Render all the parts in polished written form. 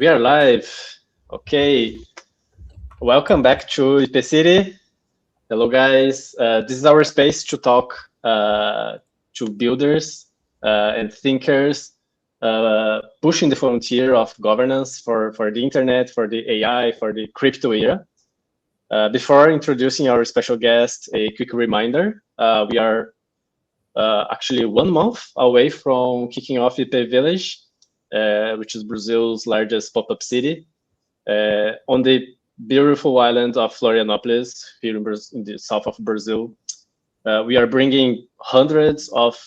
We are live. Okay. Welcome back to Ipêcast. Hello, guys. This is our space to talk to builders and thinkers pushing the frontier of governance for the internet, for the AI, for the crypto era. Before introducing our special guest, a quick reminder. We are actually 1 month away from kicking off IP Village, which is Brazil's largest pop-up city, on the beautiful island of Florianópolis, here in the south of Brazil. We are bringing hundreds of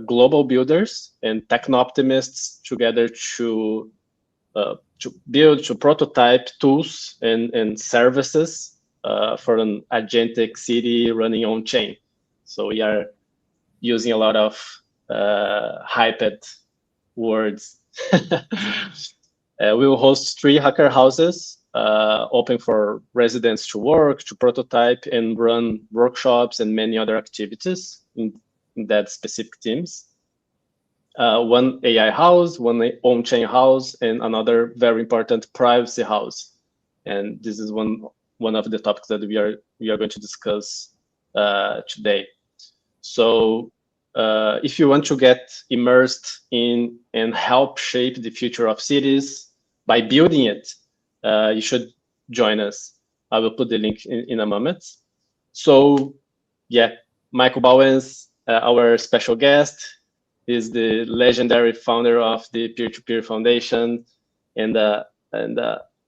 global builders and techno-optimists together to build, to prototype tools and services for an agentic city running on chain. So we are using a lot of hyped words. We will host 3 hacker houses, open for residents to work, to prototype, and run workshops and many other activities in that specific teams. 1 AI house, 1 on-chain house, and another very important privacy house. And this is one of the topics that we are going to discuss today. So if you want to get immersed in and help shape the future of cities by building it, you should join us. I will put the link in a moment. So yeah, Michel Bauwens, our special guest, is the legendary founder of the Peer-to-Peer Foundation and a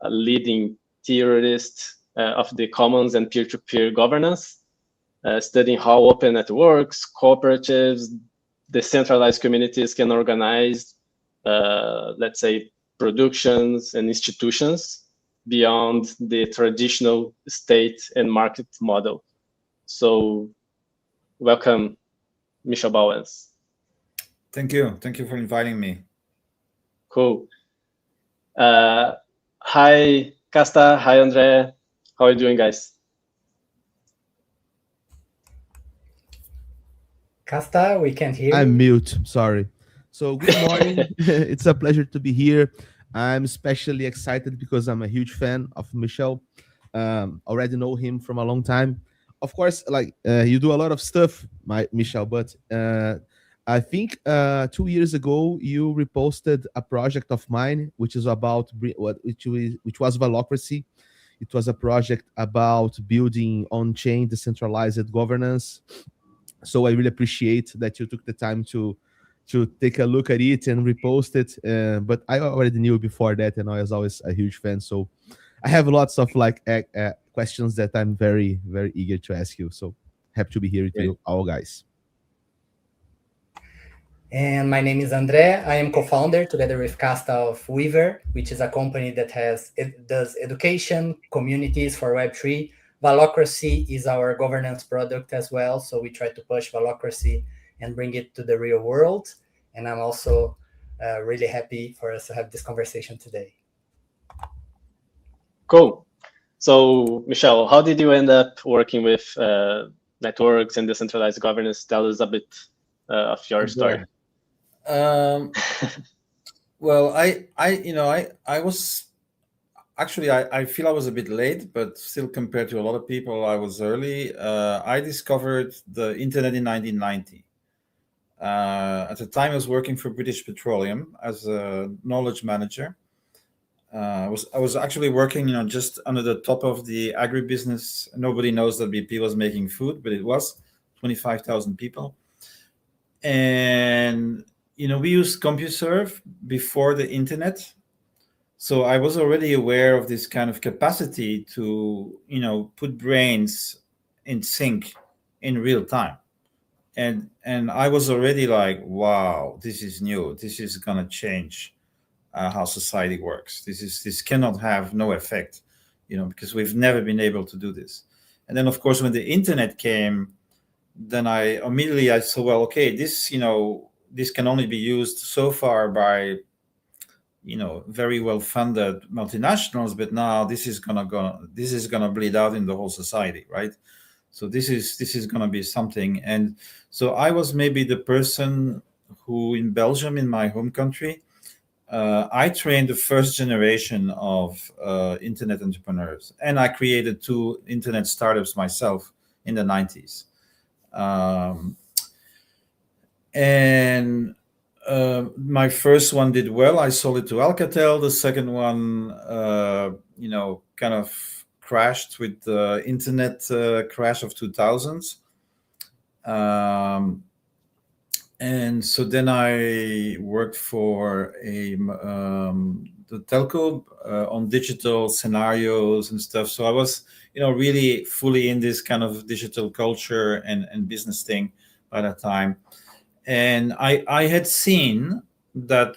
leading theorist of the commons and peer-to-peer governance, studying how open networks, cooperatives, decentralized communities can organize, let's say, productions and institutions beyond the traditional state and market model. So welcome, Michel Bauwens. Thank you. Thank you for inviting me. Cool. Hi, Casta. Hi, Andre. How are you doing, guys? Casta, we can't hear you. I'm mute, sorry. So good morning. It's a pleasure to be here. I'm especially excited because I'm a huge fan of Michel. Already know him from a long time. Of course, you do a lot of stuff, Michel, but I think 2 years ago you reposted a project of mine, which is about which was Velocracy. It was a project about building on-chain decentralized governance. So I really appreciate that you took the time to take a look at it and repost it. But I already knew before that, and I was always a huge fan. So I have lots of questions that I'm very, very eager to ask you. So happy to be here with you all, guys. And my name is Andre. I am co-founder together with Casta of Weaver, which is a company that does education, communities for Web3. Velocracy is our governance product as well. So we try to push Velocracy and bring it to the real world. And I'm also really happy for us to have this conversation today. Cool. So, Michel, how did you end up working with networks and decentralized governance? Tell us a bit of your story. Well, I was actually, I feel I was a bit late, but still compared to a lot of people, I was early. I discovered the internet in 1990. At the time, I was working for British Petroleum as a knowledge manager. I was actually working, just under the top of the agribusiness. Nobody knows that BP was making food, but it was 25,000 people. And we used CompuServe before the internet. So I was already aware of this kind of capacity to, put brains in sync in real time. And I was already like, wow, this is new. This is going to change how society works. This cannot have no effect, because we've never been able to do this. And then, of course, when the internet came, then I saw, well, okay, this can only be used so far by, very well-funded multinationals, but now this is gonna bleed out in the whole society, right? So this is gonna be something. And so I was maybe the person who in Belgium, in my home country, I trained the first generation of internet entrepreneurs, and I created 2 internet startups myself in the 90s. And my first one did well. I sold it to Alcatel. The second one, kind of crashed with the internet crash of 2000s. And so then I worked for the telco on digital scenarios and stuff. So I was, really fully in this kind of digital culture and business thing by that time. And I had seen that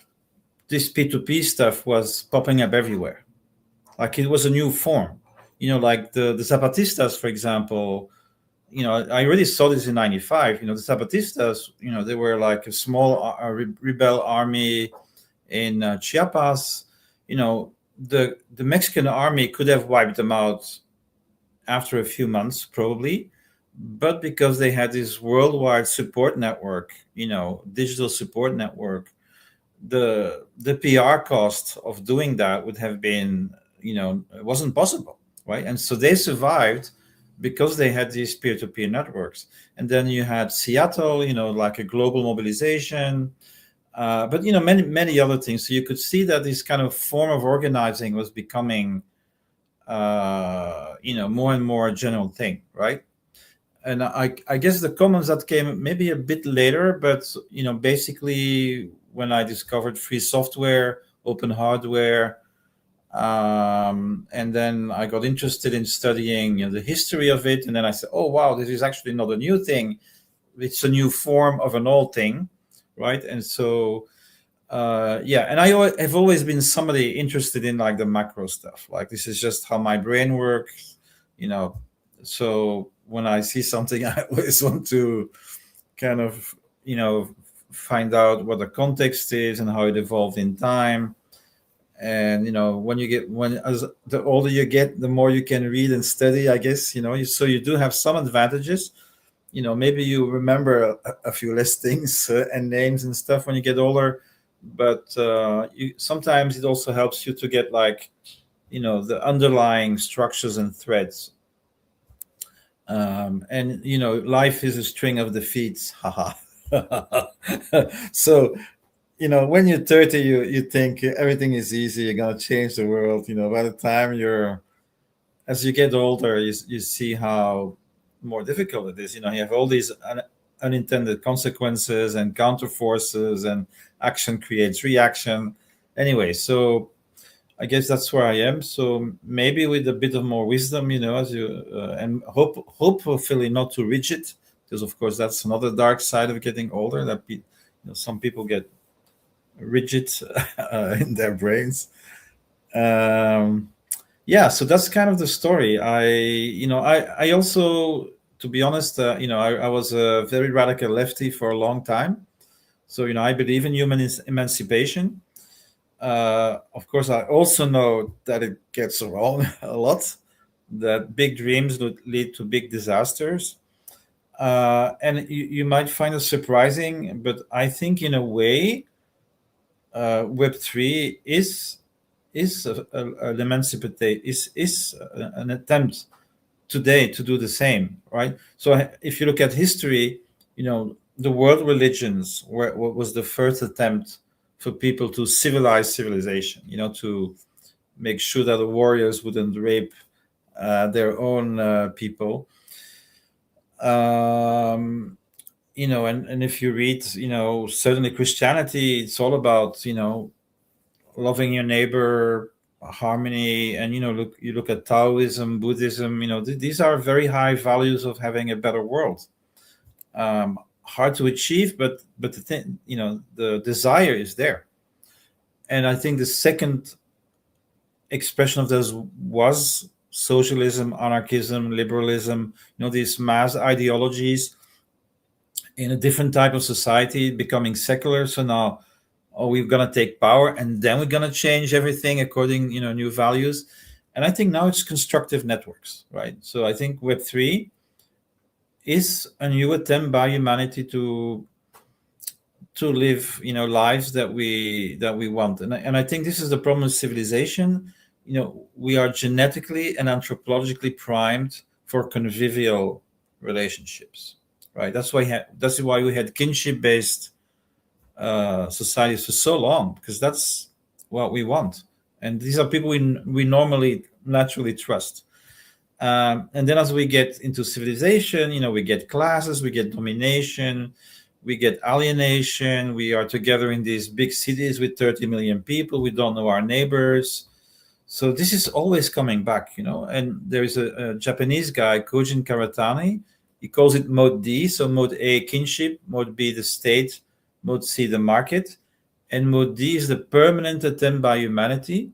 this P2P stuff was popping up everywhere. Like it was a new form, like the Zapatistas, for example. I already saw this in 95. The Zapatistas, they were like a small rebel army in Chiapas. The Mexican army could have wiped them out after a few months, probably. But because they had this worldwide support network, digital support network, the PR cost of doing that would have been, it wasn't possible, right? And so they survived because they had these peer-to-peer networks. And then you had Seattle, like a global mobilization, but many other things. So you could see that this kind of form of organizing was becoming, more and more a general thing, right? And I guess the commons that came maybe a bit later, but basically when I discovered free software, open hardware, and then I got interested in studying the history of it, and then I said, oh wow, this is actually not a new thing; it's a new form of an old thing, right? And so and I have always been somebody interested in like the macro stuff. Like this is just how my brain works, so when I see something, I always want to kind of, find out what the context is and how it evolved in time. And, as the older you get, the more you can read and study, I guess, so you do have some advantages. Maybe you remember a few less things and names and stuff when you get older, but sometimes it also helps you to get like, the underlying structures and threads. And life is a string of defeats. Haha. So when you're 30, you think everything is easy, you're gonna change the world. By the time as you get older, you see how more difficult it is. You have all these unintended consequences and counter forces, and action creates reaction. Anyway, so I guess that's where I am. So maybe with a bit of more wisdom, as you and hopefully not too rigid, because of course that's another dark side of getting older. That some people get rigid in their brains. So that's kind of the story. I also, to be honest, I was a very radical lefty for a long time. So I believe in human emancipation. Of course, I also know that it gets wrong a lot, that big dreams would lead to big disasters. And you might find it surprising, but I think in a way, Web3 is an emancipation, is an attempt today to do the same, right? So if you look at history, the world religions was the first attempt for people to civilize civilization, to make sure that the warriors wouldn't rape their own people. And if you read, certainly Christianity, it's all about, loving your neighbor, harmony, and you look at Taoism, Buddhism, these are very high values of having a better world. Hard to achieve, but the thing, the desire is there. And I think the second expression of this was socialism, anarchism, liberalism, these mass ideologies in a different type of society becoming secular. So now, we're going to take power and then we're going to change everything according, new values. And I think now it's constructive networks, right? So I think Web3 is a new attempt by humanity to to live, lives that we want. And I think this is the problem with civilization. We are genetically and anthropologically primed for convivial relationships, right? That's why we had kinship based societies for so long, because that's what we want. And these are people we normally naturally trust. And then as we get into civilization, we get classes, we get domination, we get alienation. We are together in these big cities with 30 million people. We don't know our neighbors. So this is always coming back, And there is a Japanese guy, Kojin Karatani. He calls it mode D. So mode A, kinship, mode B, the state, mode C, the market. And mode D is the permanent attempt by humanity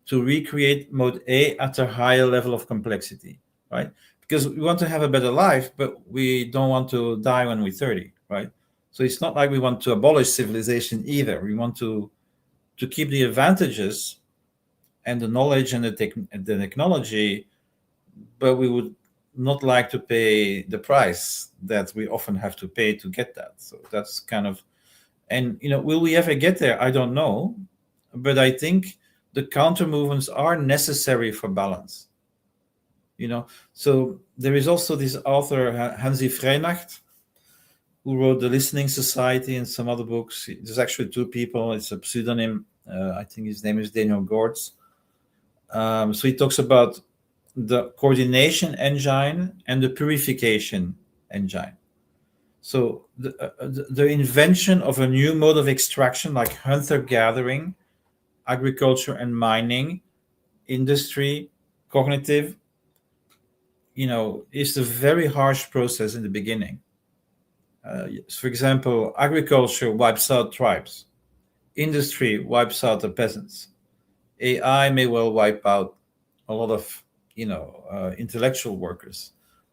to recreate mode A at a higher level of complexity, right? Because we want to have a better life, but we don't want to die when we're 30, right? So it's not like we want to abolish civilization either. We want to keep the advantages and the knowledge and the technology, but we would not like to pay the price that we often have to pay to get that. So that's kind of, and will we ever get there? I don't know, but I think the counter movements are necessary for balance. So there is also this author Hansi Freinacht, who wrote The Listening Society and some other books. There's actually two people. It's a pseudonym. I think his name is Daniel Gortz. So he talks about the coordination engine and the purification engine. So the invention of a new mode of extraction, like hunter-gathering, agriculture and mining, industry, cognitive, is a very harsh process in the beginning. For example, agriculture wipes out tribes. Industry wipes out the peasants. AI may well wipe out a lot of, intellectual workers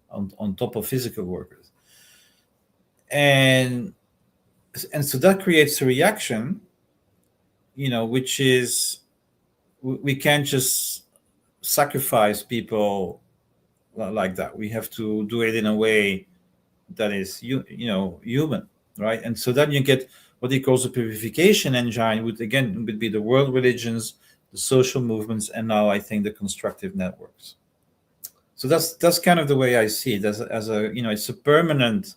on top of physical workers. And so that creates a reaction, which is we can't just sacrifice people like that. We have to do it in a way that is human, right? And so then you get what he calls a purification engine, would be the world religions, the social movements, and now I think the constructive networks. So that's kind of the way I see it, as a it's a permanent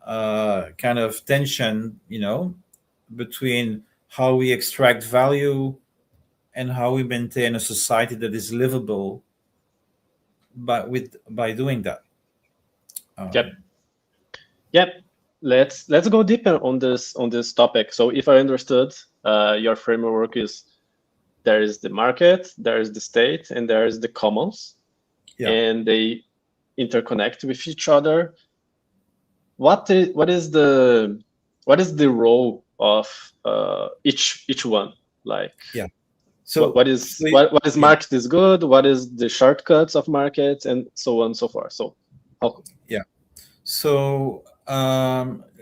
kind of tension, between how we extract value and how we maintain a society that is livable by doing that. Yep. Let's go deeper on this topic. So if I understood, your framework is there is the market, there is the state, and there is the commons, and they interconnect with each other. What is the role of each one? Like, so what is market is good? What is the shortcuts of markets, and so on and so forth? So So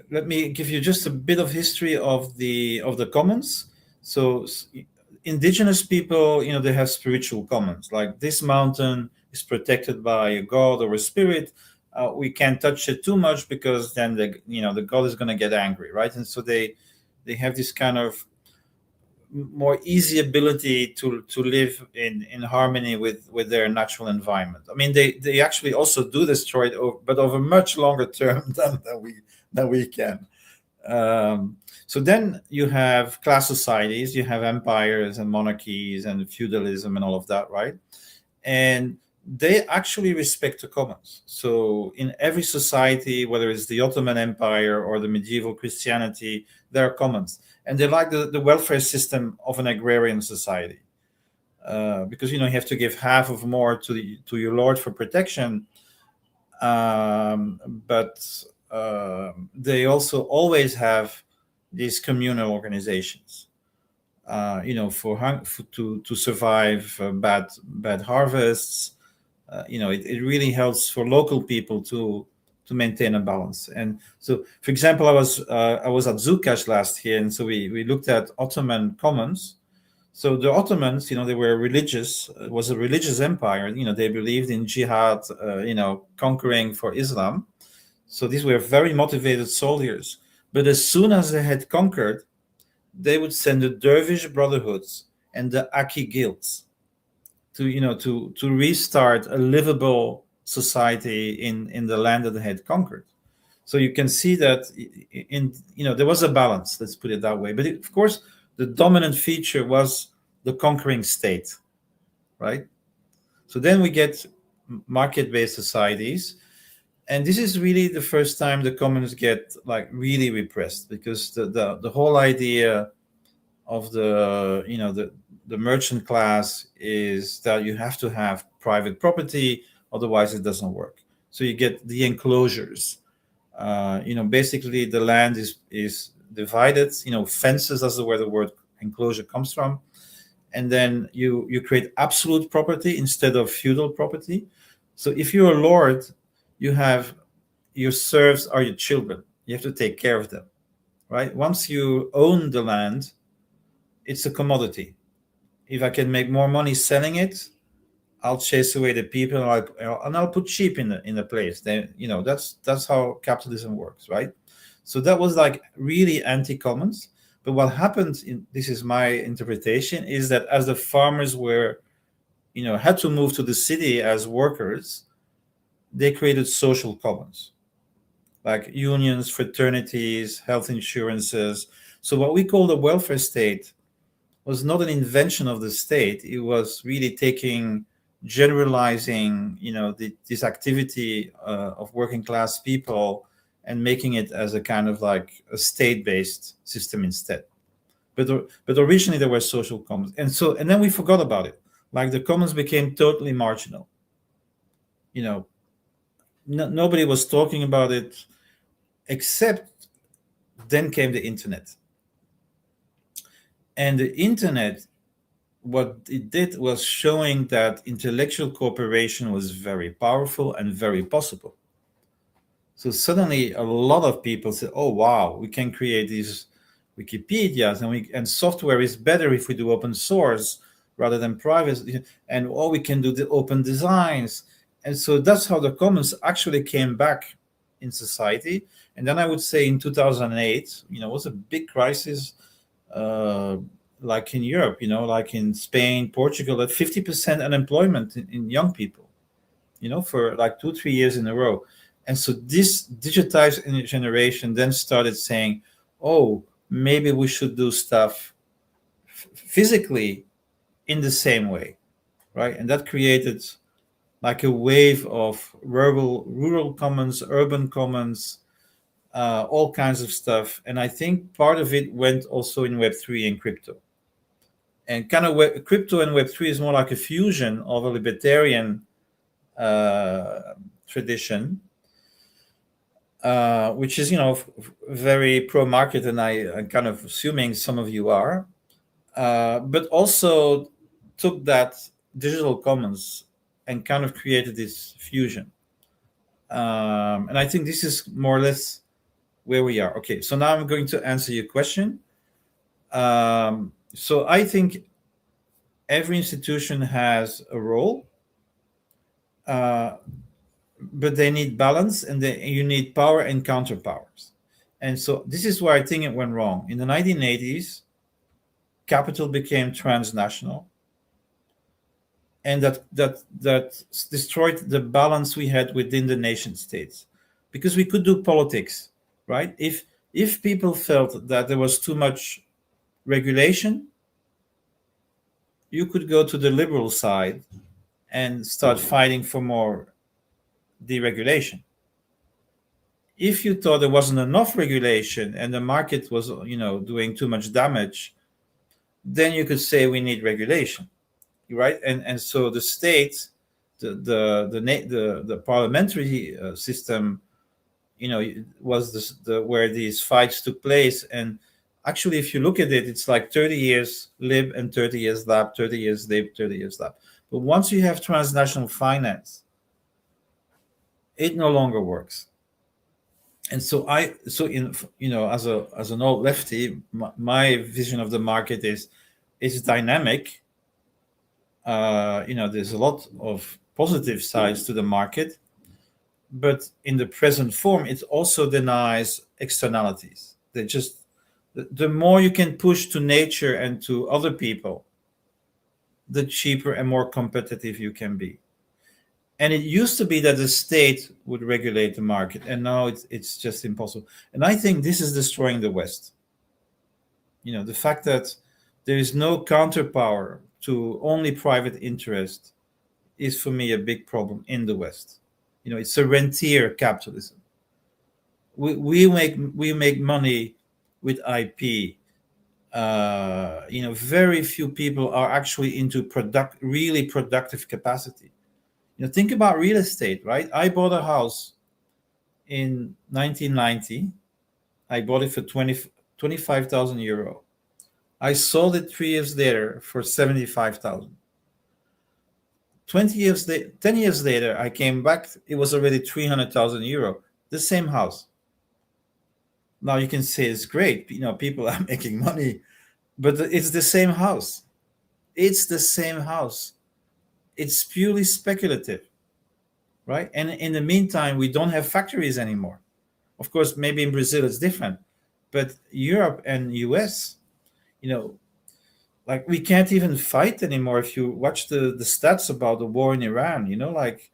let me give you just a bit of history of the commons. So indigenous people, they have spiritual commons. Like, this mountain is protected by a god or a spirit. We can't touch it too much because then the god is going to get angry, right? And so they have this kind of more easy ability to live in harmony with their natural environment. I mean, they actually also do destroy it, but over much longer term than we can. So then you have class societies, you have empires and monarchies and feudalism and all of that, right? And they actually respect the commons. So in every society, whether it's the Ottoman Empire or the medieval Christianity, there are commons. And they like the welfare system of an agrarian society, because you have to give half of more to your lord for protection. But they also always have these communal organizations, to survive bad harvests. It really helps for local people to maintain a balance. And so, for example, I was at Ipêcast last year, and so we looked at Ottoman commons. So the Ottomans, they were religious. It was a religious empire. They believed in jihad, conquering for Islam. So these were very motivated soldiers. But as soon as they had conquered, they would send the dervish brotherhoods and the Aki guilds to restart a livable society in the land that they had conquered. So you can see that there was a balance, let's put it that way. But of course, the dominant feature was the conquering state, right? So then we get market-based societies, and this is really the first time the commons get like really repressed, because the whole idea of the merchant class is that you have to have private property, otherwise it doesn't work. So you get the enclosures. Basically the land is divided. Fences, that's where the word enclosure comes from. And then you create absolute property instead of feudal property. So if you're a lord, you have your serfs are your children. You have to take care of them, right? Once you own the land, it's a commodity. If I can make more money selling it, I'll chase away the people, and I'll put sheep in the place. Then that's how capitalism works, right? So that was like really anti-commons. But what happened, this is my interpretation, is that as the farmers had to move to the city as workers, they created social commons, like unions, fraternities, health insurances. So what we call the welfare state was not an invention of the state. It was really generalizing, this activity of working class people and making it as a kind of like a state-based system instead. But originally there were social commons, and then we forgot about it. Like the commons became totally marginal. Nobody was talking about it, except then came the internet. And the internet, what it did was showing that intellectual cooperation was very powerful and very possible. So suddenly a lot of people said, oh, wow, we can create these Wikipedias, and software is better if we do open source rather than private, and we can do the open designs. And so that's how the commons actually came back in society. And then I would say in 2008, it was a big crisis, like in Europe, like in Spain, Portugal, at 50% unemployment in young people, for like 2-3 years in a row. And so this digitized generation then started saying, oh, maybe we should do stuff physically in the same way, right? And that created like a wave of rural commons, urban commons, all kinds of stuff. And I think part of it went also in Web3 and crypto. And kind of crypto and Web3 is more like a fusion of a libertarian tradition, which is, very pro-market, and I'm kind of assuming some of you are, but also took that digital commons and kind of created this fusion. And I think this is more or less where we are. Okay, so now I'm going to answer your question. So I think every institution has a role, but they need balance, and you need power and counterpowers. And so this is where I think it went wrong. In the 1980s, capital became transnational, and that destroyed the balance we had within the nation states, because we could do politics, right? If people felt that there was too much regulation, you could go to the liberal side and start fighting for more deregulation. If you thought there wasn't enough regulation and the market was, doing too much damage, then you could say we need regulation, right? And so the state, the parliamentary system, was where these fights took place. And actually, if you look at it, it's like 30 years lib and 30 years lab, 30 years lib, 30 years lab. But once you have transnational finance, it no longer works. And so as an old lefty, my vision of the market is it's dynamic. There's a lot of positive sides to the market, but in the present form, it also denies externalities. They just, the more you can push to nature and to other people, the cheaper and more competitive you can be. And it used to be that the state would regulate the market, and now it's just impossible. And I think this is destroying the West. The fact that there is no counterpower to only private interest is, for me, a big problem in the West. It's a rentier capitalism. We make money with IP. Very few people are actually into really productive capacity. Think about real estate, right? I bought a house in 1990. I bought it for 25,000 euro. I sold it 3 years later for 75,000. 10 years later, I came back. It was already 300,000 euro. The same house. Now you can say it's great. People are making money, but it's the same house. It's the same house. It's purely speculative, right? And in the meantime, we don't have factories anymore. Of course, maybe in Brazil it's different, but Europe and US, like we can't even fight anymore. If you watch the stats about the war in Iran, like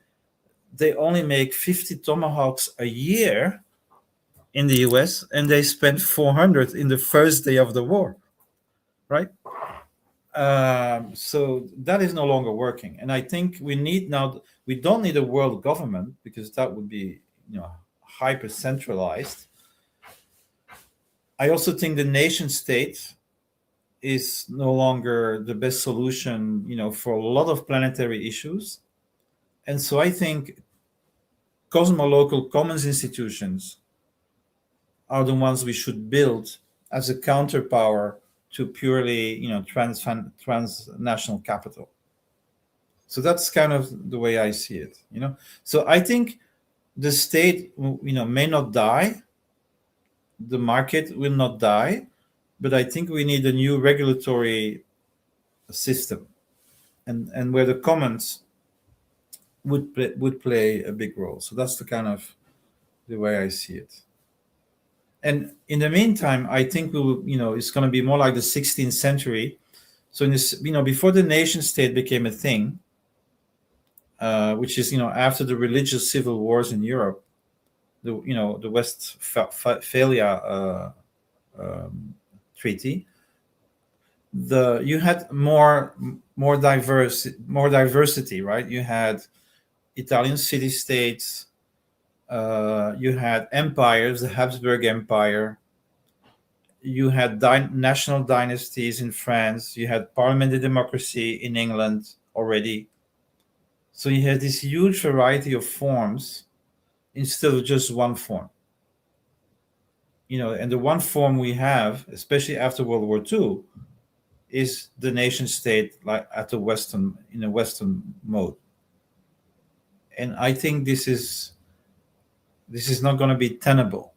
they only make 50 tomahawks a year in the US, and they spent 400 in the first day of the war, right? So that is no longer working. And I think we don't need a world government, because that would be, hyper centralized. I also think the nation state is no longer the best solution, for a lot of planetary issues. And so I think cosmolocal commons institutions are the ones we should build as a counterpower to purely, transnational capital. So that's kind of the way I see it, So I think the state, may not die, the market will not die, but I think we need a new regulatory system, and where the commons would play a big role. So that's the kind of the way I see it. And in the meantime, I think we will, it's going to be more like the 16th century. So in this, before the nation state became a thing, which is, after the religious civil wars in Europe, the Westphalia Treaty, you had more diversity, right? You had Italian city-states. You had empires, the Habsburg Empire. You had national dynasties in France. You had parliamentary democracy in England already. So you had this huge variety of forms instead of just one form. And the one form we have, especially after World War II, is the nation state, like in a Western mode. And I think this is not going to be tenable.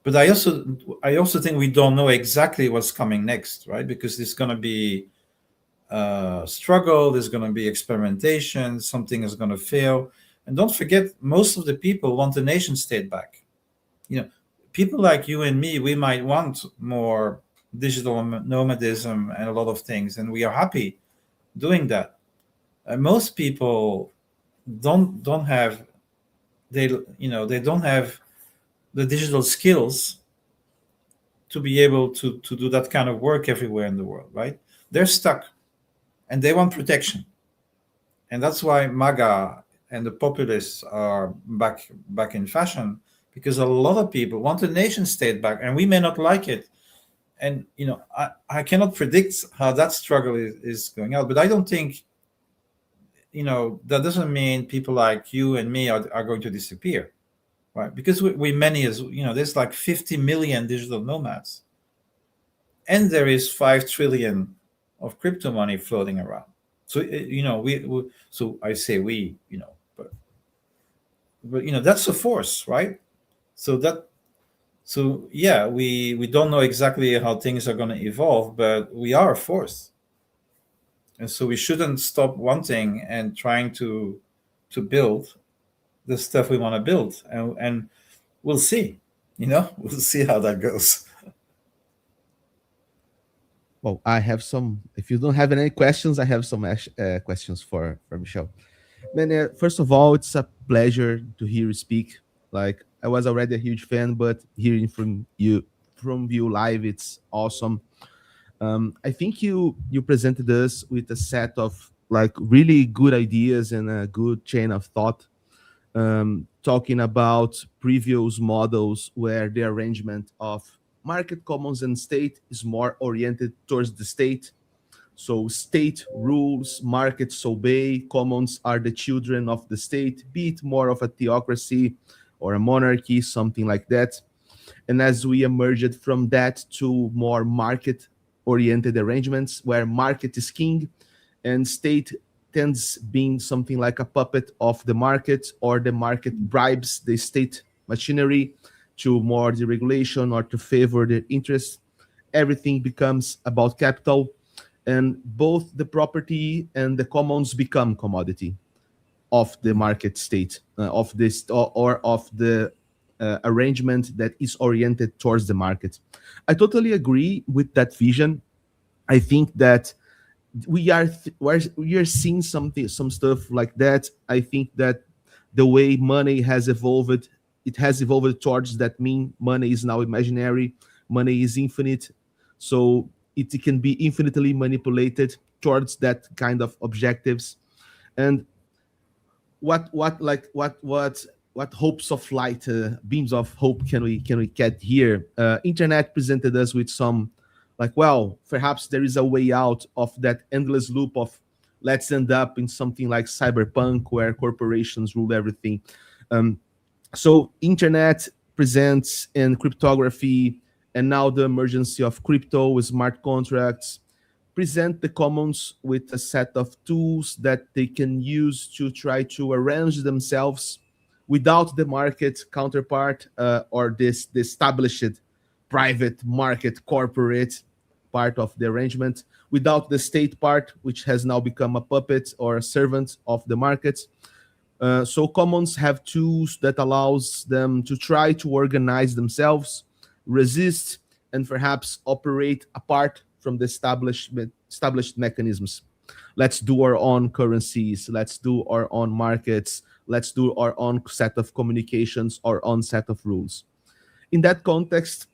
But I also think we don't know exactly what's coming next, right? Because there's going to be struggle, there's going to be experimentation, something is going to fail. And don't forget, most of the people want the nation state back. People like you and me, we might want more digital nomadism and a lot of things, and we are happy doing that. Most people don't have they don't have the digital skills to be able to do that kind of work everywhere in the world, right? They're stuck, and they want protection. And that's why MAGA and the populists are back in fashion, because a lot of people want the nation state back, and we may not like it. And I cannot predict how that struggle is going out, but I don't think that doesn't mean people like you and me are going to disappear, right? Because we many, as there's like 50 million digital nomads, and there is 5 trillion of crypto money floating around. So so I say we, but that's a force, right? So yeah, we don't know exactly how things are going to evolve, but we are a force. And so we shouldn't stop wanting and trying to build the stuff we want to build. And we'll see, we'll see how that goes. Well, I have some. If you don't have any questions, I have some questions for Michel. Man, first of all, it's a pleasure to hear you speak. Like I was already a huge fan, but hearing from you live, it's awesome. I think you presented us with a set of like really good ideas and a good chain of thought, talking about previous models where the arrangement of market commons and state is more oriented towards the state. So state rules, markets obey, commons are the children of the state, be it more of a theocracy or a monarchy, something like that. And as we emerged from that to more market oriented arrangements where market is king and state tends being something like a puppet of the market, or the market bribes the state machinery to more deregulation or to favor their interests. Everything becomes about capital, and both the property and the commons become commodity of the market state, of this or of the arrangement that is oriented towards the market. I totally agree with that vision. I think that we are seeing some stuff like that. I think that the way money has evolved, it has evolved towards that mean money is now imaginary, money is infinite, so it can be infinitely manipulated towards that kind of objectives. And what hopes of light, beams of hope can we get here? Internet presented us with some, like, well, perhaps there is a way out of that endless loop of let's end up in something like cyberpunk where corporations rule everything. So internet presents in cryptography, and now the emergence of crypto with smart contracts present the commons with a set of tools that they can use to try to arrange themselves without the market counterpart, or this the established private market corporate part of the arrangement, without the state part, which has now become a puppet or a servant of the market. So commons have tools that allows them to try to organize themselves, resist, and perhaps operate apart from the established mechanisms. Let's do our own currencies. Let's do our own markets. Let's do our own set of communications, our own set of rules. In that context,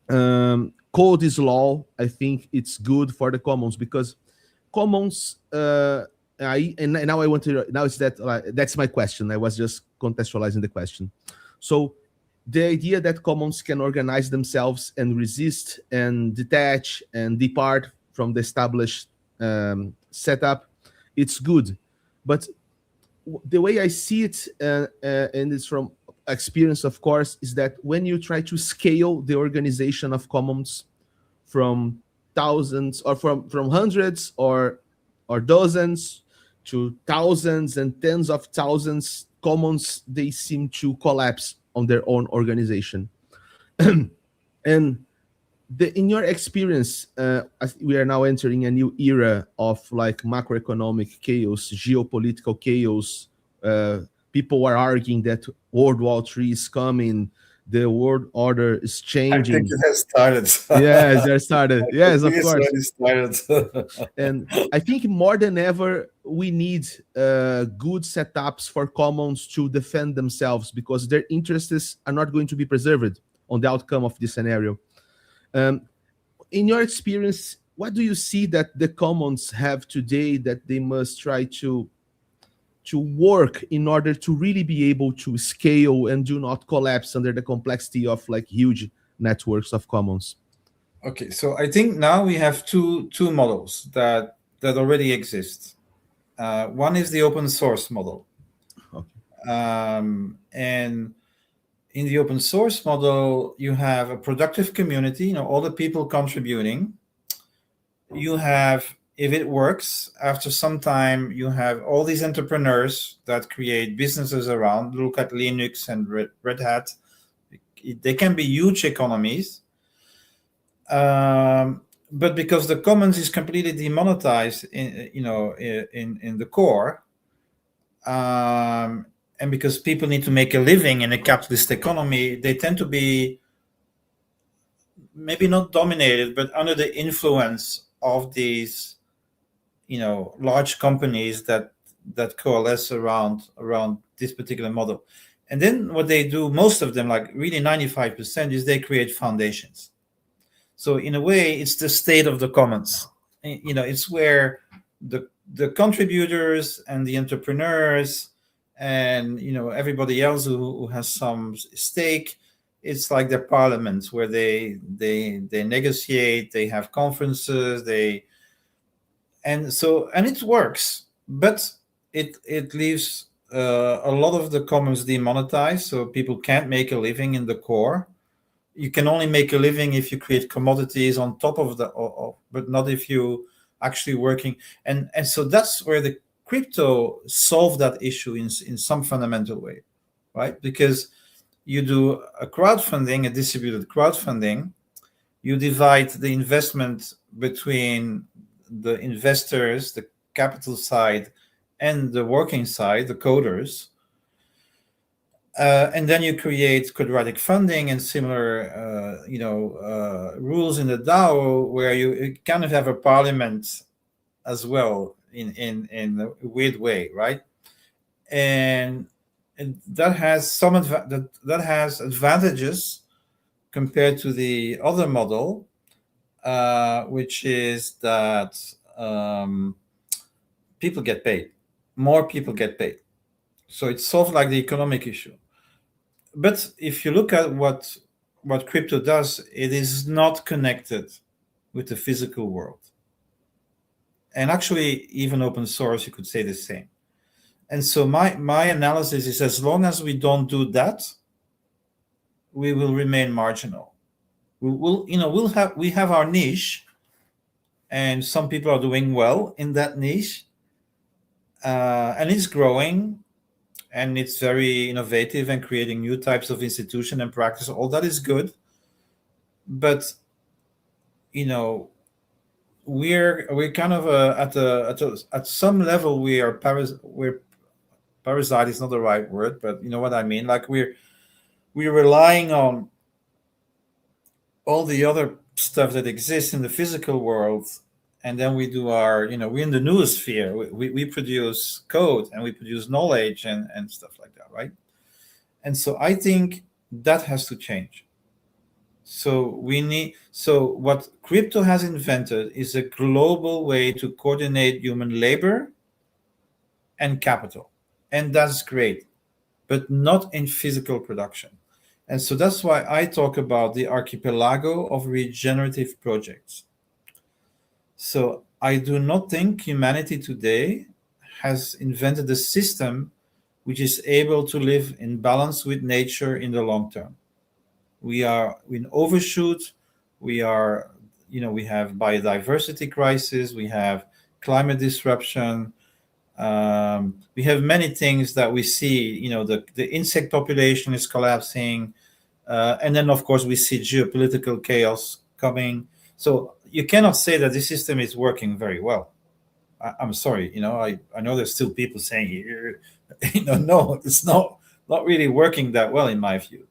code is law. I think it's good for the commons because commons. Now I want to. Now it's that. That's my question. I was just contextualizing the question. So the idea that commons can organize themselves and resist and detach and depart from the established setup, it's good. But the way I see it, and it's from experience, of course, is that when you try to scale the organization of commons from thousands or from hundreds or dozens to thousands and tens of thousands, commons, they seem to collapse on their own organization. And in your experience, we are now entering a new era of like macroeconomic chaos, geopolitical chaos. People are arguing that World War III is coming. The world order is changing. I think it has started. Yes, it started. Yes, of course. It's already started. And I think more than ever, we need good setups for commons to defend themselves because their interests are not going to be preserved on the outcome of this scenario. In your experience, what do you see that the commons have today that they must try to work in order to really be able to scale and do not collapse under the complexity of like huge networks of commons? Okay, so I think now we have two models that already exist. One is the open source model. Okay. And in the open source model, you have a productive community, all the people contributing. You have, if it works, after some time, you have all these entrepreneurs that create businesses around. Look at Linux and Red Hat. They can be huge economies. But because the commons is completely demonetized in the core, and because people need to make a living in a capitalist economy, they tend to be maybe not dominated, but under the influence of these, large companies that coalesce around this particular model. And then what they do, most of them, like really 95%, is they create foundations. So in a way, it's the state of the commons. It's where the contributors and the entrepreneurs and everybody else who has some stake, it's like their parliaments where they negotiate, they have conferences, and it works, but it leaves a lot of the commons demonetized, so people can't make a living in the core. You can only make a living if you create commodities on top of but not if you actually working. And so that's where the crypto solved that issue in some fundamental way, right? Because you do a crowdfunding, a distributed crowdfunding, you divide the investment between the investors, the capital side, and the working side, the coders. And then you create quadratic funding and similar, rules in the DAO where you kind of have a parliament as well in a weird way, right? And that has that has advantages compared to the other model, which is that people get paid. More people get paid. So it solves like the economic issue. But if you look at what crypto does, it is not connected with the physical world. And actually, even open source, you could say the same. And so my analysis is, as long as we don't do that, we will remain marginal. We have our niche, and some people are doing well in that niche, and it's growing, and it's very innovative and creating new types of institution and practice. All that is good, but we're kind of at some level we're parasite is not the right word, but you know what I mean. Like we're relying on all the other stuff that exists in the physical world, and then we do our, we're in the noosphere. We produce code and we produce knowledge and stuff like that, right? And so I think that has to change. So what crypto has invented is a global way to coordinate human labor and capital. And that's great, but not in physical production. And so that's why I talk about the archipelago of regenerative projects. So I do not think humanity today has invented a system which is able to live in balance with nature in the long term. We are in overshoot. We are, we have biodiversity crisis. We have climate disruption. We have many things that we see. The insect population is collapsing, and then of course we see geopolitical chaos coming. So you cannot say that this system is working very well. I'm sorry. I know there's still people saying, no, it's not really working that well in my view.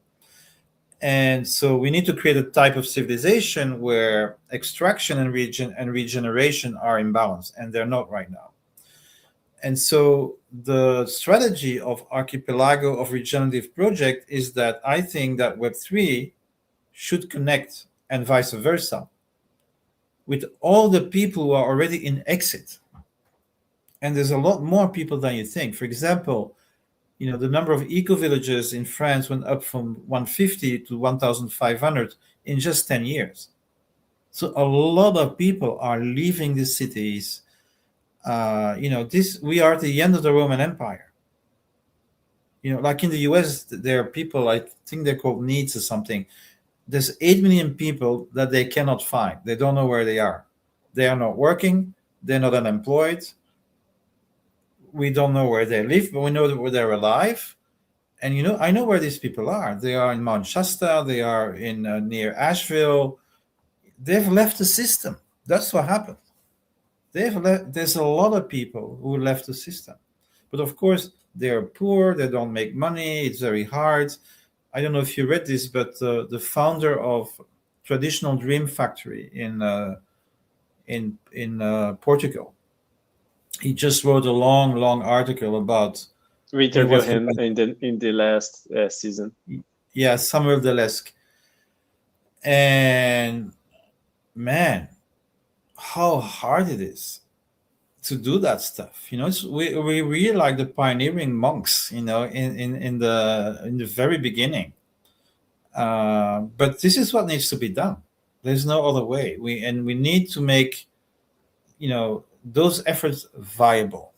And so we need to create a type of civilization where extraction and regeneration are in balance, and they're not right now. And so the strategy of archipelago of regenerative project is that I think that Web3 should connect, and vice versa, with all the people who are already in exit. And there's a lot more people than you think. For example, the number of eco-villages in France went up from 150 to 1,500 in just 10 years. So a lot of people are leaving the cities. We are at the end of the Roman Empire. Like in the US, there are people, I think they're called needs or something. There's 8 million people that they cannot find. They don't know where they are. They are not working. They're not unemployed. We don't know where they live, but we know that they're alive. And I know where these people are. They are in Mount Shasta. They are in near Asheville. They've left the system. That's what happened. There's a lot of people who left the system, but of course they're poor. They don't make money. It's very hard. I don't know if you read this, but the founder of traditional dream factory in Portugal. He just wrote a long article about. We interviewed him in the last season. Yeah, Samuel Delesque. And man, how hard it is to do that stuff. We really like the pioneering monks, in the very beginning. But this is what needs to be done. There's no other way. We need to make, those efforts viable.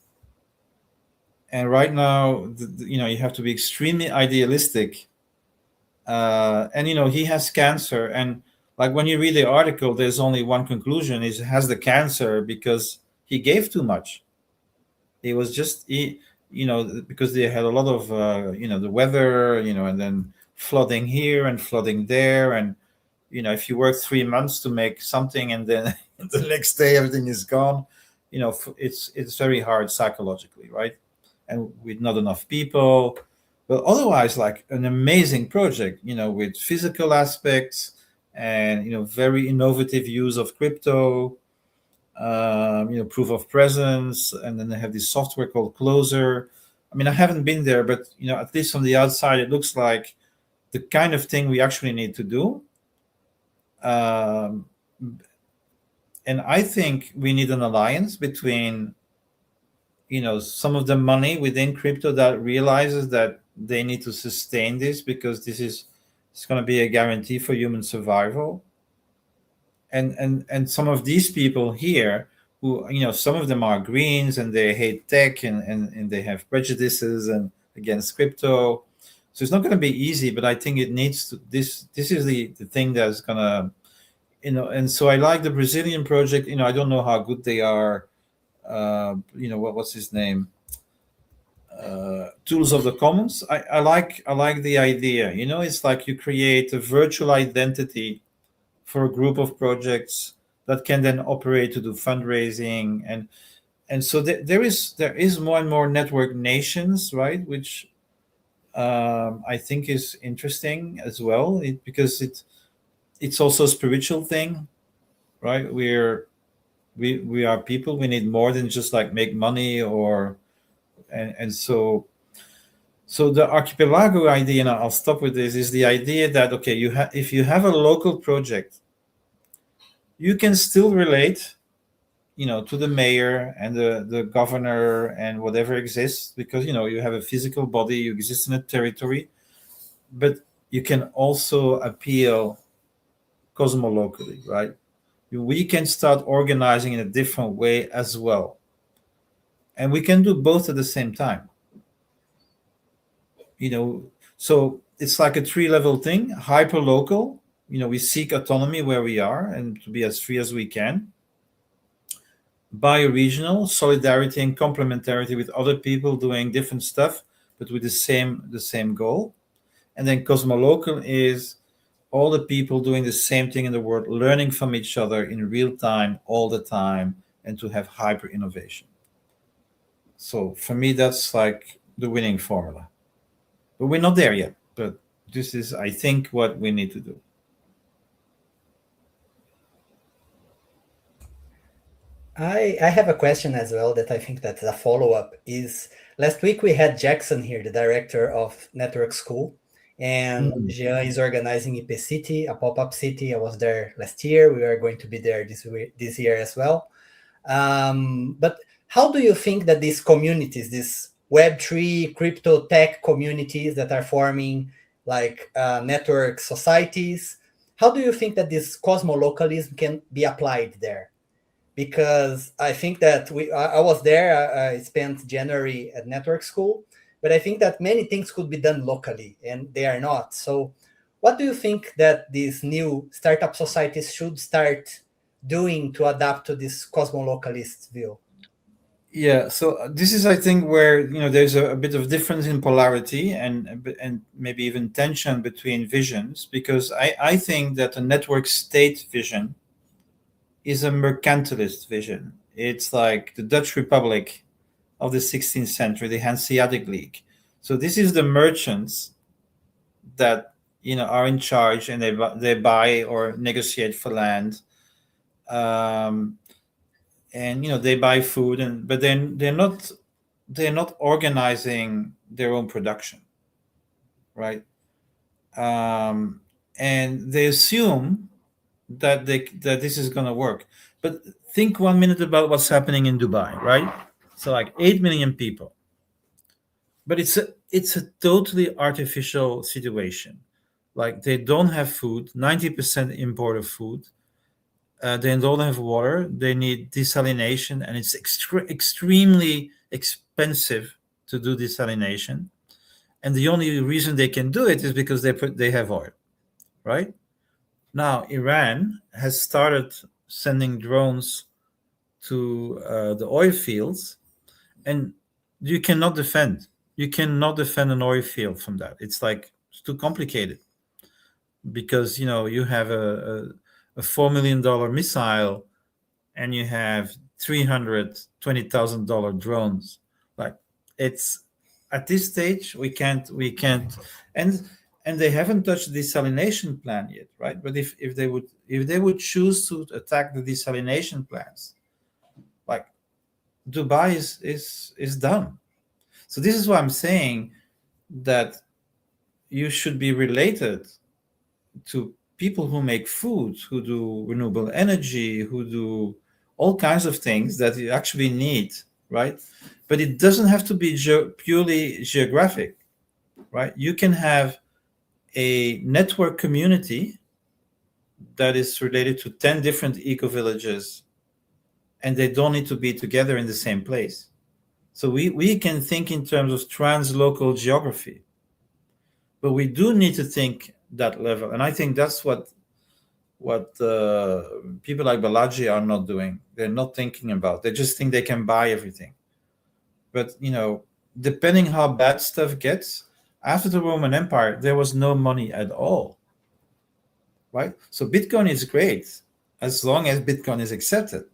And right now, you have to be extremely idealistic. And he has cancer, and like when you read the article, there's only one conclusion: is he has the cancer because he gave too much. It was just because they had a lot of the weather, and then flooding here and flooding there, and if you work 3 months to make something and then the next day everything is gone, it's very hard psychologically, right? And with not enough people. But otherwise, like an amazing project, with physical aspects and very innovative use of crypto, proof of presence, and then they have this software called Closer. I mean, I haven't been there, but at least from the outside, it looks like the kind of thing we actually need to do. And I think we need an alliance between some of the money within crypto that realizes that they need to sustain this, because it's going to be a guarantee for human survival. And some of these people here who, some of them are greens and they hate tech and they have prejudices and against crypto. So it's not going to be easy, but I think it needs to, this is the thing that's going to, and so I like the Brazilian project. I don't know how good they are. What's his name? Tools of the Commons. I like the idea. It's like you create a virtual identity for a group of projects that can then operate to do fundraising, and so there is more and more network nations, right? Which I think is interesting as well, because it's also a spiritual thing, right? We are people. We need more than just like make money and so the archipelago idea, and I'll stop with this, is the idea that, okay, if you have a local project, you can still relate, to the mayor and the governor and whatever exists, because, you have a physical body, you exist in a territory, but you can also appeal cosmolocally, right? We can start organizing in a different way as well. And we can do both at the same time. So it's like a 3-level thing: hyper local, we seek autonomy where we are and to be as free as we can. Bioregional, solidarity and complementarity with other people doing different stuff, but with the same goal. And then cosmolocal is all the people doing the same thing in the world, learning from each other in real time, all the time, and to have hyper innovation. So for me, that's like the winning formula. But we're not there yet. But this is, I think, what we need to do. I have a question as well that I think that's a follow-up. Is last week we had Jackson here, the director of Network School, and Jean is organizing Ipêcast, a pop-up city. I was there last year. We are going to be there this year as well. But how do you think that these communities, these Web3 crypto tech communities that are forming like network societies, how do you think that this cosmolocalism can be applied there? Because I think that I was there, I spent January at Network School, but I think that many things could be done locally and they are not. So what do you think that these new startup societies should start doing to adapt to this cosmolocalist view? Yeah, so this is, I think, where there's a bit of difference in polarity and maybe even tension between visions, because I think that a network state vision is a mercantilist vision. It's like the Dutch Republic of the 16th century, the Hanseatic League. So this is the merchants that are in charge, and they buy or negotiate for land, and they buy food, but then they're not organizing their own production, right? And they assume that this is going to work. But think 1 minute about what's happening in Dubai, right? So like 8 million people, but it's a totally artificial situation. Like they don't have food, 90% import of food. They don't have water. They need desalination, and it's extremely expensive to do desalination. And the only reason they can do it is because they have oil, right? Now Iran has started sending drones to the oil fields, and you cannot defend. You cannot defend an oil field from that. It's too complicated, because you have a $4 million missile, and you have $320,000 drones. Like, it's at this stage we can't, and they haven't touched the desalination plan yet, right? But if they would choose to attack the desalination plants, like, Dubai is done. So this is why I'm saying that you should be related to people who make food, who do renewable energy, who do all kinds of things that you actually need, right? But it doesn't have to be purely geographic, right? You can have a network community that is related to 10 different eco-villages, and they don't need to be together in the same place. So we can think in terms of translocal geography, but we do need to think that level. And I think that's what people like Balaji are not doing. They're not thinking about. They just think they can buy everything. But depending how bad stuff gets, after the Roman Empire, there was no money at all, right? So Bitcoin is great as long as Bitcoin is accepted.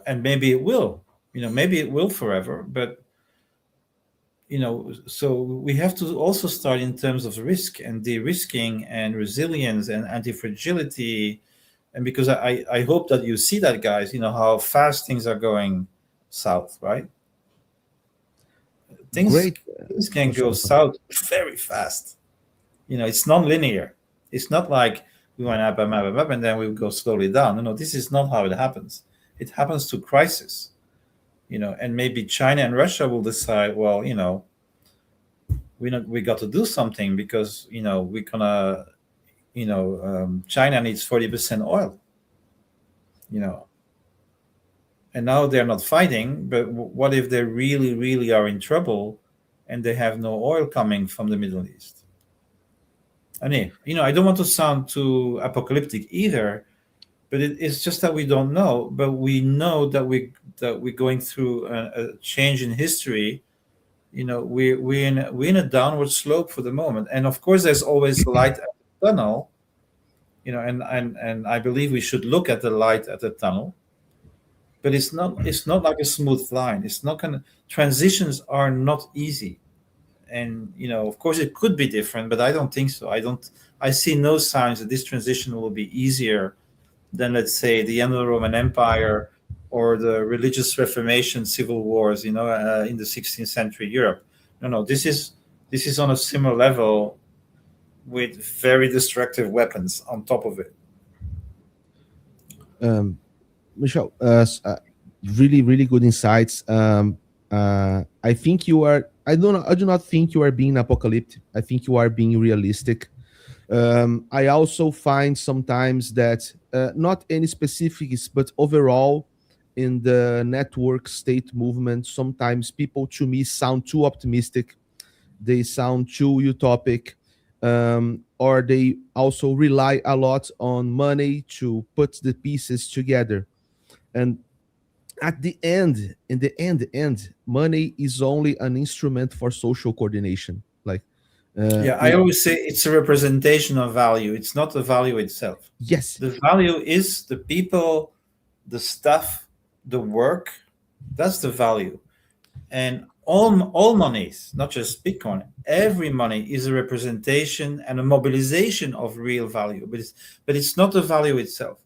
And maybe it will, maybe it will forever, but so we have to also start in terms of risk and de-risking and resilience and anti-fragility. And because I hope that you see that, guys, how fast things are going south, right? Things can go south very fast. It's non-linear. It's not like we went up and then we go slowly down. No, this is not how it happens. It happens to crisis, and maybe China and Russia will decide, well, we got to do something, because we're gonna, China needs 40% oil, and now they're not fighting. But what if they really, really are in trouble, and they have no oil coming from the Middle East? I mean, I don't want to sound too apocalyptic either, but it's just that we don't know. But we know that we're going through a change in history. We're in a downward slope for the moment, and of course, there's always light at the tunnel. And I believe we should look at the light at the tunnel. But it's not like a smooth line. It's not gonna. Transitions are not easy, and of course, it could be different, but I don't think so. I see no signs that this transition will be easier than, let's say, the end of the Roman Empire or the religious Reformation civil wars, in the 16th century Europe. No, this is on a similar level, with very destructive weapons on top of it. Michel, really, really good insights. I think you are. I do not think you are being apocalyptic. I think you are being realistic. I also find sometimes that not any specifics, but overall in the network state movement, sometimes people to me sound too optimistic. They sound too utopic, or they also rely a lot on money to put the pieces together. And at the end, in the end, money is only an instrument for social coordination. Like, I always say it's a representation of value. It's not the value itself. Yes. The value is the people, the stuff, the work. That's the value. And all monies, not just Bitcoin, every money is a representation and a mobilization of real value, but it's not the value itself.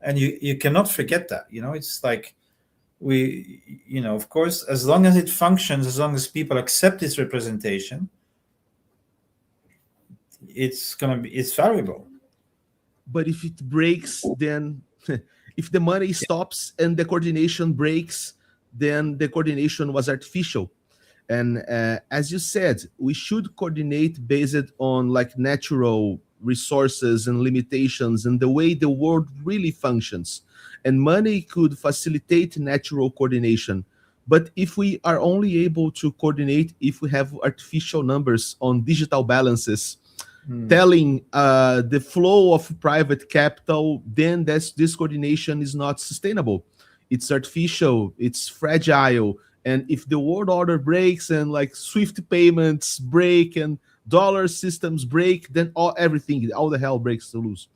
And you cannot forget that. It's like of course, as long as it functions, as long as people accept its representation, it's valuable. But if it breaks, then if the money stops and the coordination breaks, then the coordination was artificial. And as you said, we should coordinate based on like natural resources and limitations and the way the world really functions. And money could facilitate natural coordination. But if we are only able to coordinate if we have artificial numbers on digital balances, telling the flow of private capital, then this coordination is not sustainable. It's artificial, it's fragile. And if the world order breaks and like SWIFT payments break and dollar systems break, then all the hell breaks loose.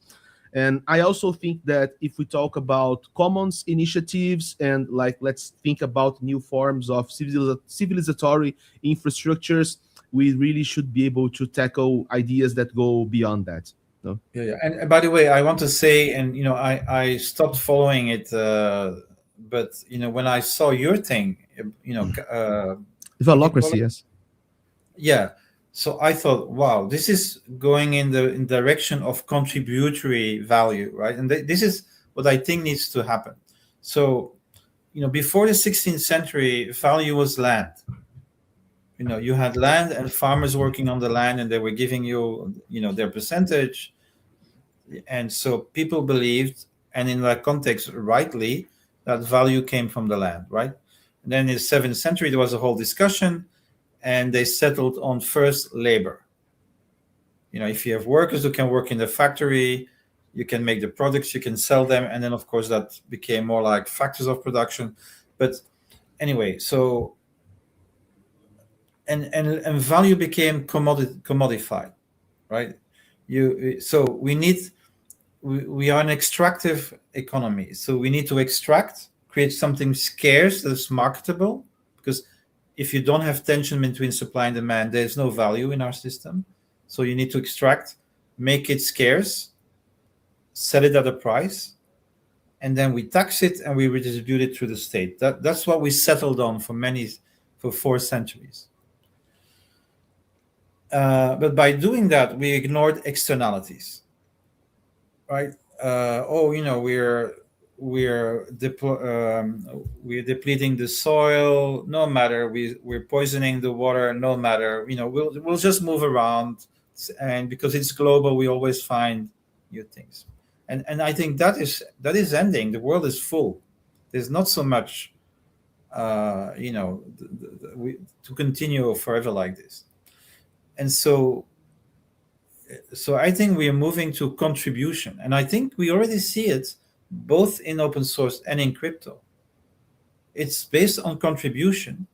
And I also think that if we talk about commons initiatives and like let's think about new forms of civilizatory infrastructures, we really should be able to tackle ideas that go beyond that. No? Yeah. And by the way, I want to say, and I stopped following it, but when I saw your thing, Valocracy, yes. Yeah. So I thought, wow, this is going in the direction of contributory value, right? And this is what I think needs to happen. So, before the 16th century, value was land. You had land and farmers working on the land, and they were giving you, their percentage. And so people believed, and in that context, rightly, that value came from the land, right? And then in the 7th century, there was a whole discussion, and they settled on first labor. If you have workers who can work in the factory, you can make the products, you can sell them, and then of course that became more like factors of production. But anyway, so and value became commodified, right? So we are an extractive economy, so we need to extract, create something scarce that's marketable, because if you don't have tension between supply and demand, there's no value in our system. So you need to extract, make it scarce, set it at a price, and then we tax it and we redistribute it through the state. That's what we settled on for 4 centuries. But by doing that, we ignored externalities, right? We're depleting the soil, no matter. We're poisoning the water, no matter. We'll just move around, and because it's global, we always find new things. And I think that is ending. The world is full. There's not so much, to continue forever like this. And so I think we are moving to contribution, and I think we already see it both in open source and in crypto. It's based on contribution,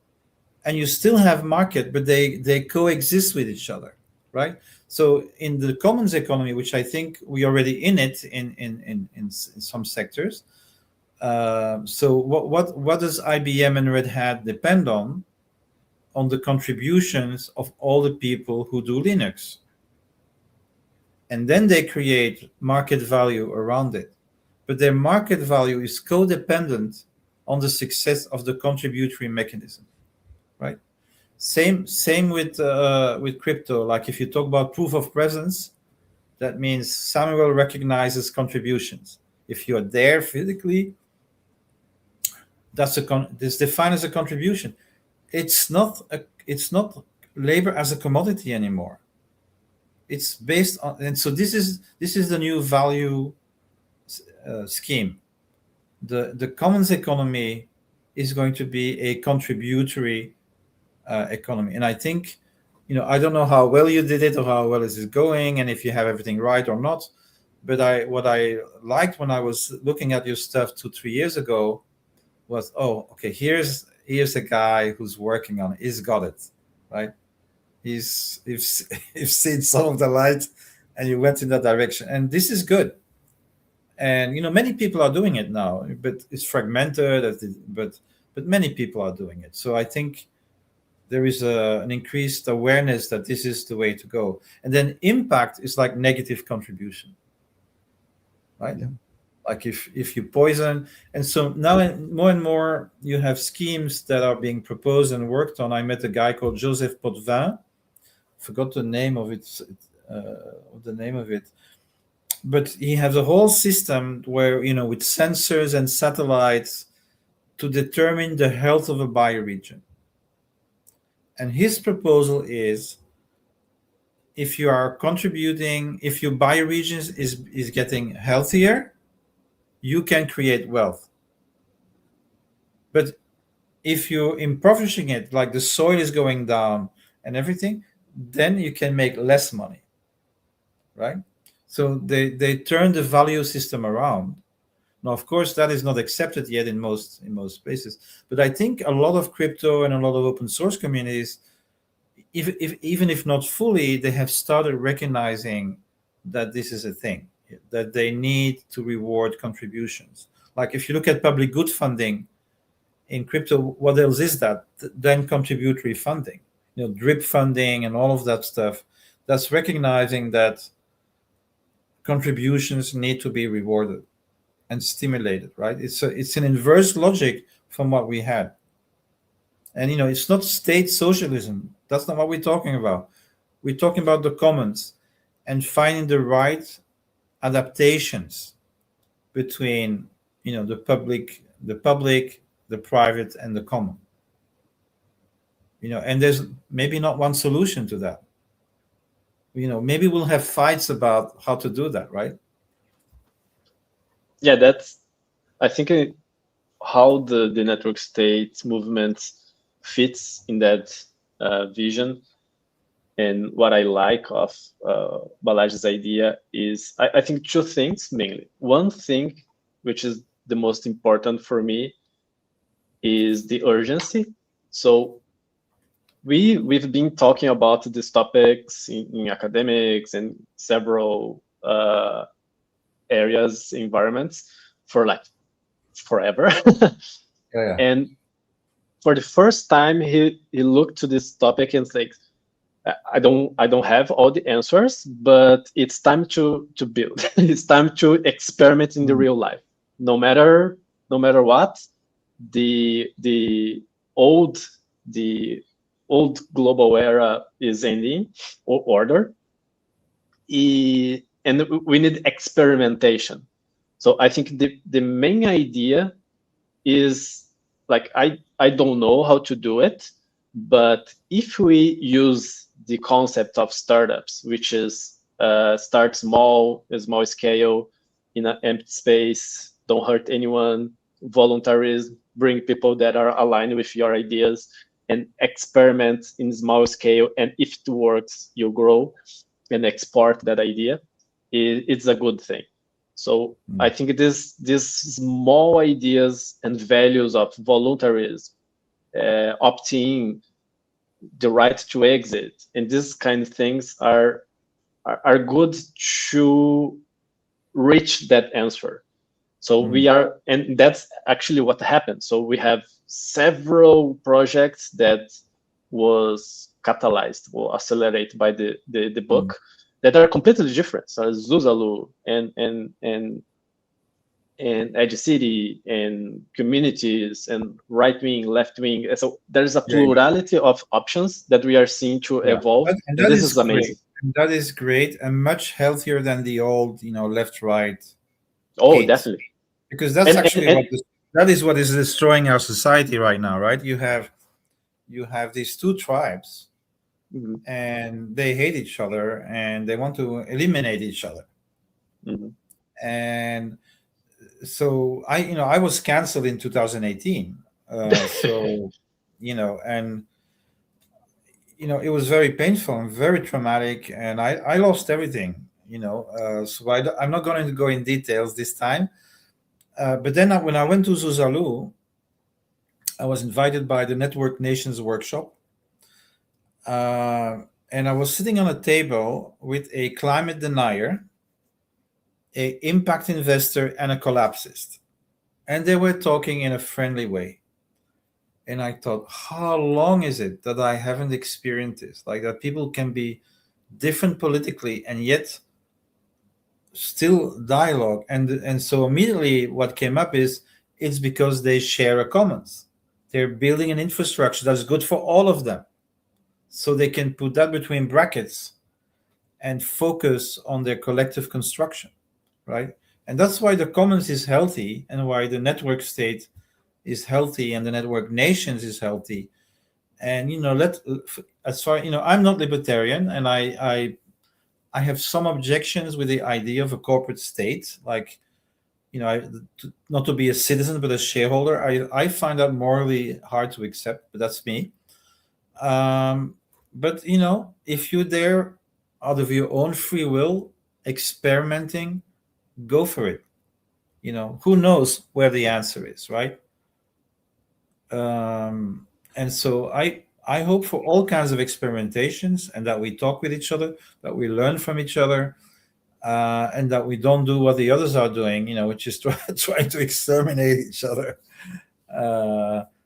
and you still have market, but they coexist with each other, right? So in the commons economy, which I think we already in it in some sectors. So what does IBM and Red Hat depend on? On the contributions of all the people who do Linux. And then they create market value around it. But their market value is codependent on the success of the contributory mechanism, right? Same with crypto. Like if you talk about proof of presence, that means Samuel recognizes contributions. If you're there physically, this defined as a contribution. It's not labor as a commodity anymore. It's based on, and so this is the new value scheme. The commons economy is going to be a contributory economy, and I think, I don't know how well you did it or how well is it going, and if you have everything right or not. But what I liked when I was looking at your stuff 2-3 years ago was, okay, here's a guy who's working on it. He's got it, right? You've seen some of the light, and you went in that direction, and this is good. And many people are doing it now, but it's fragmented. But many people are doing it. So I think there is an increased awareness that this is the way to go. And then impact is like negative contribution, right? Yeah. Like if you poison, and so now more and more you have schemes that are being proposed and worked on. I met a guy called Joseph Potvin, forgot the name of it, but he has a whole system where, with sensors and satellites to determine the health of a bioregion. And his proposal is, if you are contributing, if your bioregion is getting healthier, you can create wealth. But if you're impoverishing it, like the soil is going down and everything, then you can make less money, right? So they turn the value system around. Now, of course, that is not accepted yet in most places. But I think a lot of crypto and a lot of open source communities, even if not fully, they have started recognizing that this is a thing, that they need to reward contributions. Like if you look at public good funding in crypto, what else is that? Then contributory funding, drip funding and all of that stuff. That's recognizing that contributions need to be rewarded and stimulated, right? It's an inverse logic from what we had. And it's not state socialism. That's not what we're talking about. We're talking about the commons and finding the right adaptations between the public, the private, and the common. And there's maybe not one solution to that. Maybe we'll have fights about how to do that, right? Yeah, that's, I think, how the network state movement fits in that vision. And what I like of Balazs's idea is, I think, two things mainly. One thing, which is the most important for me, is the urgency. So we've been talking about these topics in academics and several areas, environments, for like forever. Yeah. And for the first time, he looked to this topic and said, I don't have all the answers, but it's time to build. It's time to experiment in the real life. No matter what, the old global era is ending, or order, and we need experimentation. So I think the main idea is, like, I don't know how to do it, but if we use the concept of startups, which is start small scale, in an empty space, don't hurt anyone, voluntarism, bring people that are aligned with your ideas, and experiment in small scale, and if it works, you grow and export that idea, it's a good thing. So I think these small ideas and values of voluntarism, opt-in, the right to exit, and these kind of things are good to reach that answer. So we are, and that's actually what happened. So we have several projects that was catalyzed or accelerated by the book that are completely different. So Zuzalu and Edge City and communities and right wing, left wing. So there's a plurality of options that we are seeing to evolve. And this is amazing. And that is great and much healthier than the old, left, right. Oh, definitely. Because that's that is what is destroying our society right now, right? You have these two tribes, and they hate each other and they want to eliminate each other. And so I was canceled in 2018. So and it was very painful and very traumatic, and I lost everything. So I'm not going to go in details this time. But then when I went to Zuzalu, I was invited by the Network Nations workshop. And I was sitting on a table with a climate denier, an impact investor, and a collapsist. And they were talking in a friendly way. And I thought, how long is it that I haven't experienced this? Like that people can be different politically and yet still dialogue. And so immediately what came up is it's because they share a commons. They're building an infrastructure that's good for all of them. So they can put that between brackets and focus on their collective construction, right? And that's why the commons is healthy and why the network state is healthy and the network nations is healthy. And as far I'm not libertarian, and I have some objections with the idea of a corporate state, like not to be a citizen but a shareholder. I find that morally hard to accept, but that's me. But if you're there out of your own free will, experimenting, go for it. Who knows where the answer is, right? And so I hope for all kinds of experimentations, and that we talk with each other, that we learn from each other, and that we don't do what the others are doing, which is trying to exterminate each other.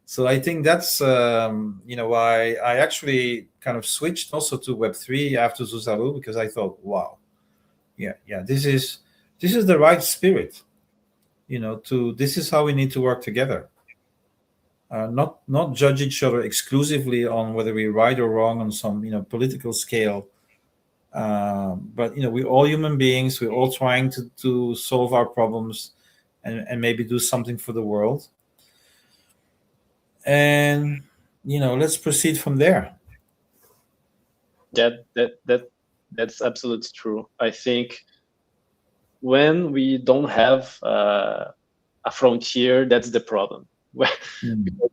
So I think that's why I actually kind of switched also to Web3 after Zuzaru, because I thought, wow, yeah, this is the right spirit. This is how we need to work together. Not judge each other exclusively on whether we're right or wrong on some political scale. But we're all human beings. We're all trying to solve our problems and maybe do something for the world. And let's proceed from there. That's absolutely true. I think when we don't have a frontier, that's the problem.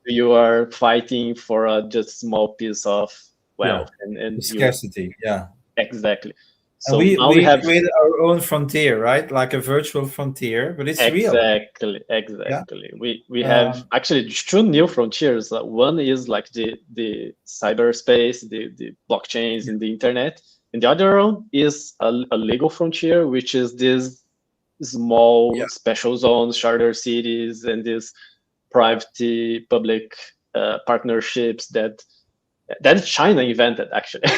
You are fighting for a just small piece of wealth and scarcity. Exactly. So we have created our own frontier, right? Like a virtual frontier, but it's real. Exactly. Yeah. We have actually two new frontiers. One is like the cyberspace, the blockchains and the internet, and the other one is a legal frontier, which is this small special zones, charter cities, and these private public partnerships that China invented, actually.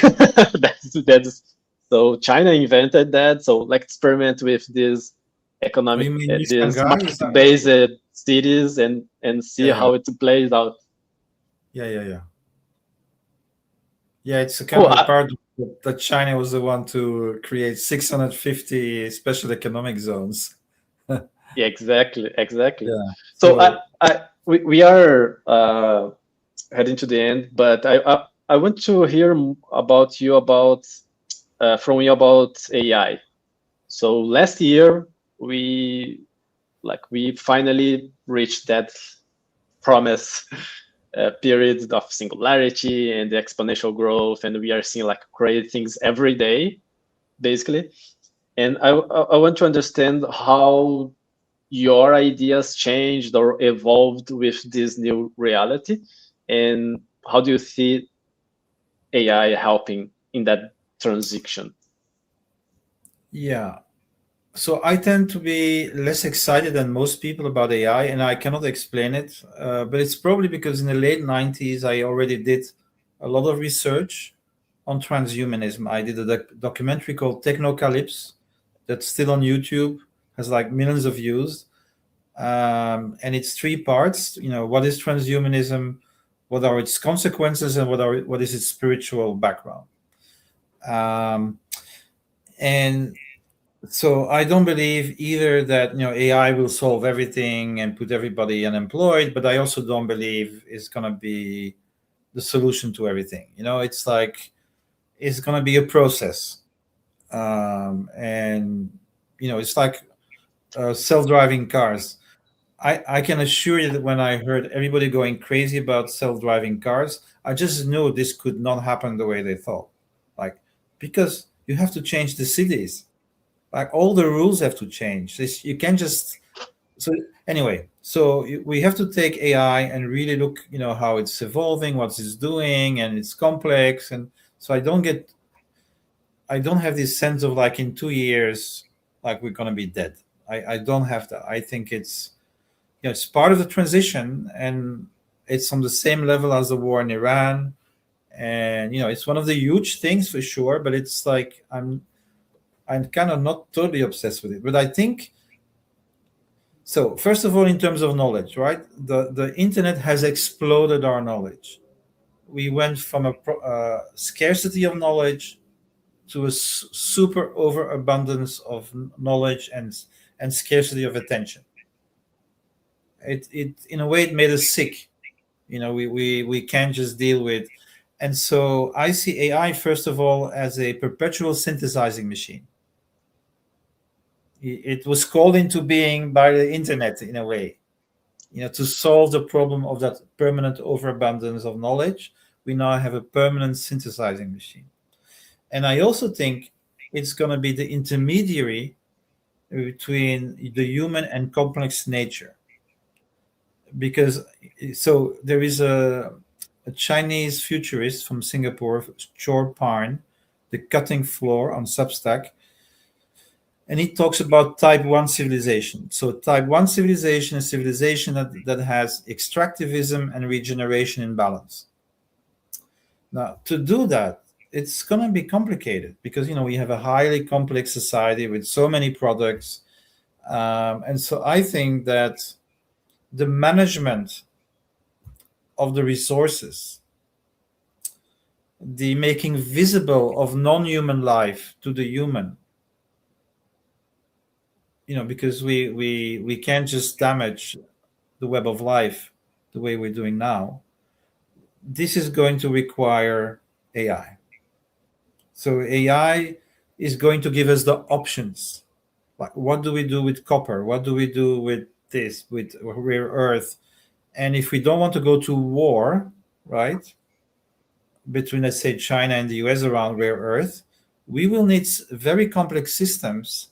that's so China invented that. So like experiment with these economic, these market-based cities and see how it plays out. Yeah. It's a kind of a part that China was the one to create 650 special economic zones. Yeah, exactly. Yeah. So we are heading to the end, but I want to hear about you from you about AI. So last year we finally reached that promise period of singularity and the exponential growth, and we are seeing like crazy things every day, basically. And I want to understand how your ideas changed or evolved with this new reality, and how do you see AI helping in that transition? Yeah. So I tend to be less excited than most people about AI, and I cannot explain it. But it's probably because in the late 90s, I already did a lot of research on transhumanism. I did a documentary called Technocalypse that's still on YouTube, has like millions of views. And it's 3 parts. What is transhumanism? What are its consequences? And what is its spiritual background? And so I don't believe either that AI will solve everything and put everybody unemployed, but I also don't believe it's going to be the solution to everything. It's like it's going to be a process, and it's like self-driving cars. I can assure you that when I heard everybody going crazy about self-driving cars, I just knew this could not happen the way they thought, because you have to change the cities. Like all the rules have to change. You can't just. So anyway, we have to take AI and really look, how it's evolving, what it's doing, and it's complex. And so I don't have this sense of like in 2 years, like we're gonna be dead. I don't have that. I think it's, it's part of the transition, and It's on the same level as the war in Iran, and it's one of the huge things for sure. But it's like I'm kind of not totally obsessed with it. But I think so. First of all, in terms of knowledge, right? The internet has exploded our knowledge. We went from a scarcity of knowledge to a super overabundance of knowledge and scarcity of attention. It in a way it made us sick. We can't just deal with. And so I see AI first of all as a perpetual synthesizing machine. It was called into being by the internet in a way, to solve the problem of that permanent overabundance of knowledge. We now have a permanent synthesizing machine. And I also think it's going to be the intermediary between the human and complex nature. Because so there is a Chinese futurist from Singapore, Chor Parn, The Cutting Floor on Substack, and he talks about type 1 civilization. So type 1 civilization is civilization that has extractivism and regeneration in balance. Now, to do that, it's going to be complicated because, we have a highly complex society with so many products. And so I think that the management of the resources, the making visible of non-human life to the human, because we can't just damage the web of life the way we're doing now. This is going to require AI. So AI is going to give us the options. Like, what do we do with copper? What do we do with this, with rare earth? And if we don't want to go to war, right, between, let's say, China and the US around rare earth, we will need very complex systems,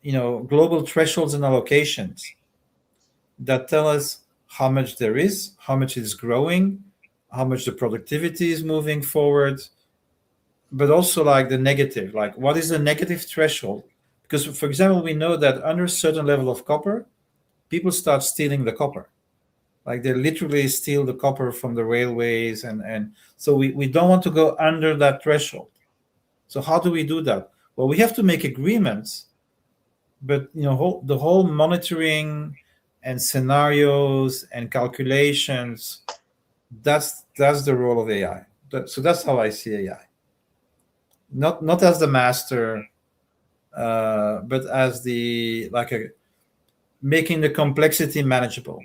global thresholds and allocations that tell us how much there is, how much is growing, how much the productivity is moving forward, but also like the negative, like what is the negative threshold? Because, for example, we know that under a certain level of copper, people start stealing the copper. Like they literally steal the copper from the railways. And so we don't want to go under that threshold. So how do we do that? Well, we have to make agreements, but the whole monitoring and scenarios and calculations, that's the role of AI. So that's how I see AI. Not as the master, but as the making the complexity manageable.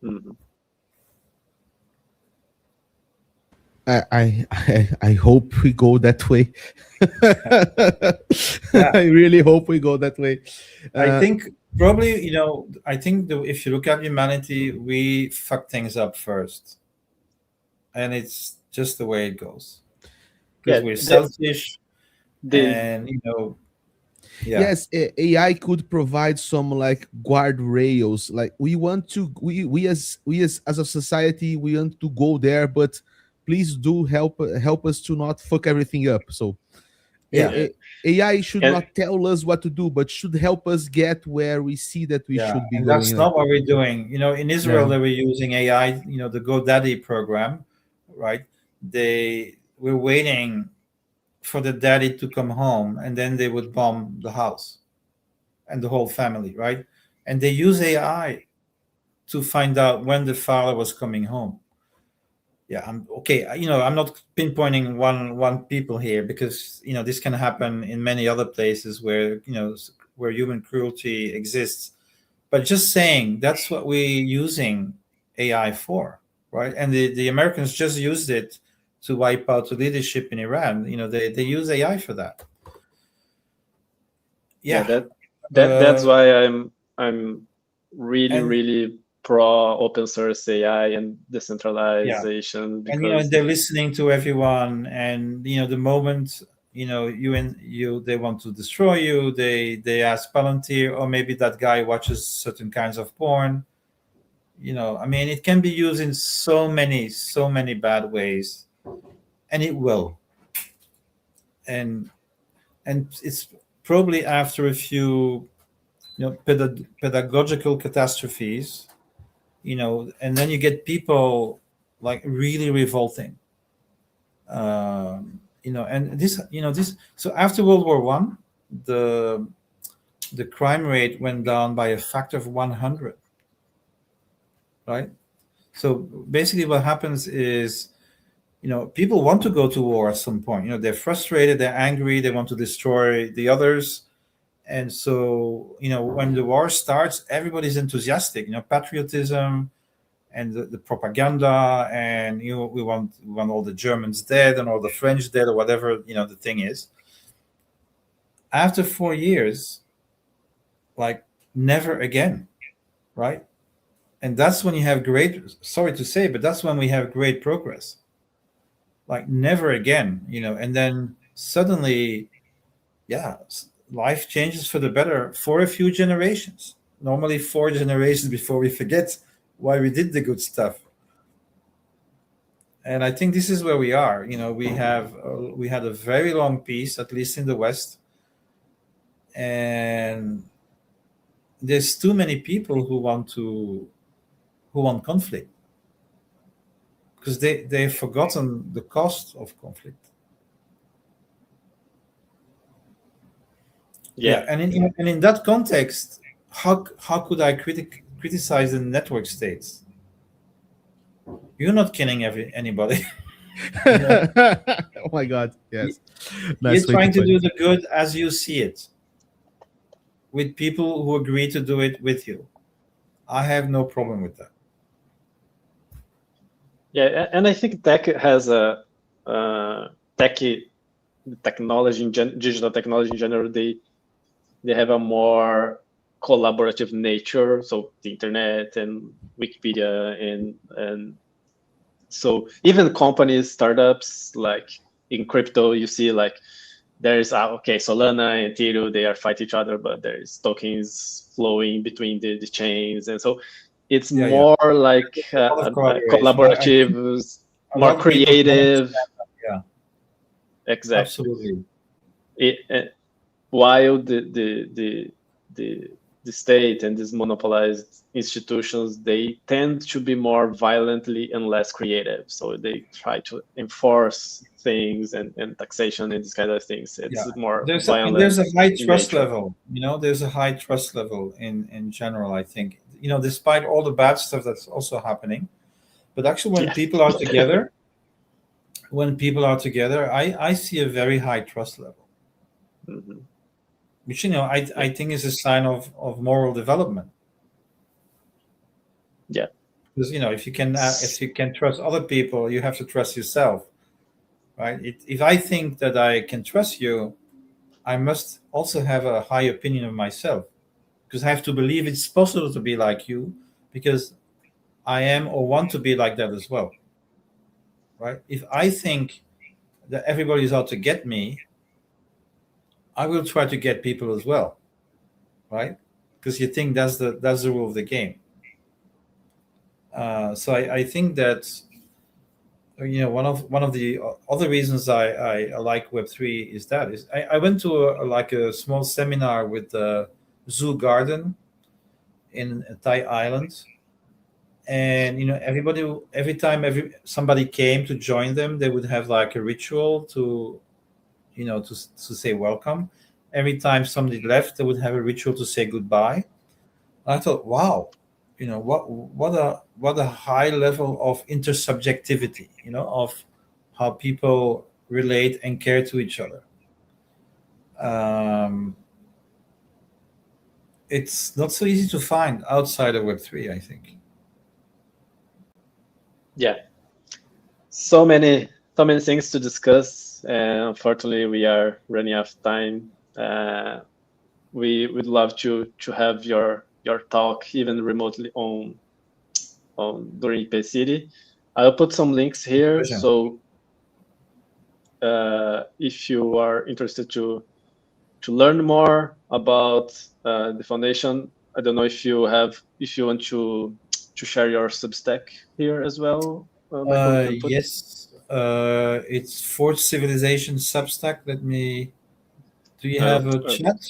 Mm-hmm. I hope we go that way. I really hope we go that way. I think probably, if you look at humanity, we fuck things up first. And it's just the way it goes. Because we're selfish. And, Yes, AI could provide some like guardrails. Like we want to, we as a society, we want to go there, but please do help us to not fuck everything up. So AI should not tell us what to do, but should help us get where we see that we should be and going. that's not what we're doing. In Israel, they were using AI, the GoDaddy program, right? They were waiting for the daddy to come home, and then they would bomb the house and the whole family, right? And they use AI to find out when the father was coming home. I'm not pinpointing one people here because this can happen in many other places where where human cruelty exists. But just saying that's what we're using AI for, right? And the Americans just used it to wipe out the leadership in Iran. They use AI for that. That's why I'm really pro open source AI and decentralization. Because and they're listening to everyone, and the moment they want to destroy you, they ask Palantir, or maybe that guy watches certain kinds of porn. It can be used in so many bad ways, and it will. And it's probably after a few pedagogical catastrophes and then you get people like really revolting. And this. So after World War One, the crime rate went down by a factor of 100. Right. So basically, what happens is, people want to go to war at some point. They're frustrated, they're angry, they want to destroy the others. And so, when the war starts, everybody's enthusiastic, patriotism and the propaganda, and we want all the Germans dead and all the French dead, or whatever, the thing is. After 4 years, like, never again, right? And that's when you have sorry to say, but that's when we have great progress. Like, never again, and then suddenly, yeah, life changes for the better for a few generations. Normally 4 generations before we forget why we did the good stuff. And I think this is where we are. We had a very long peace, at least in the West, and there's too many people who want conflict, because they've forgotten the cost of conflict. Yeah. And in that context, how could I criticize the network states? You're not killing anybody. Oh my God! Yes, You're trying to do the good as you see it, with people who agree to do it with you. I have no problem with that. Yeah, and I think tech has a technology, digital technology in general. They have a more collaborative nature. So the internet and Wikipedia and so even companies, startups, like in crypto, you see like there is Solana and Ethereum, they are fight each other, but there is tokens flowing between the chains, and so it's more like collaborative, more creative. Yeah, exactly. Absolutely. While the state and these monopolized institutions, they tend to be more violently and less creative. So they try to enforce things and taxation and these kind of things. It's more violent. There's a high trust level. There's a high trust level in general, I think. Despite all the bad stuff that's also happening. But actually, when people are together, I see a very high trust level. Mm-hmm. Which, I think is a sign of moral development. Yeah. Because, if you can trust other people, you have to trust yourself, right? If I think that I can trust you, I must also have a high opinion of myself, because I have to believe it's possible to be like you, because I am or want to be like that as well, right? If I think that everybody is out to get me, I will try to get people as well, right? Because you think that's the rule of the game. So I think that one of the other reasons I like Web3 is I went to a small seminar with the Zoo Garden in Thai Island, and every time somebody came to join them, they would have like a ritual to say welcome. Every time somebody left, they would have a ritual to say goodbye. I thought, wow, what a high level of intersubjectivity, of how people relate and care to each other. It's not so easy to find outside of Web3, I think. Yeah, so many things to discuss, and unfortunately we are running out of time. We would love to have your talk even remotely on during Ipêcast. I'll put some links here. Pleasure. So if you are interested to learn more about the foundation, I don't know if you want to share your Substack here as well. Yes, it's Forged Civilization Substack. Do you have a chat?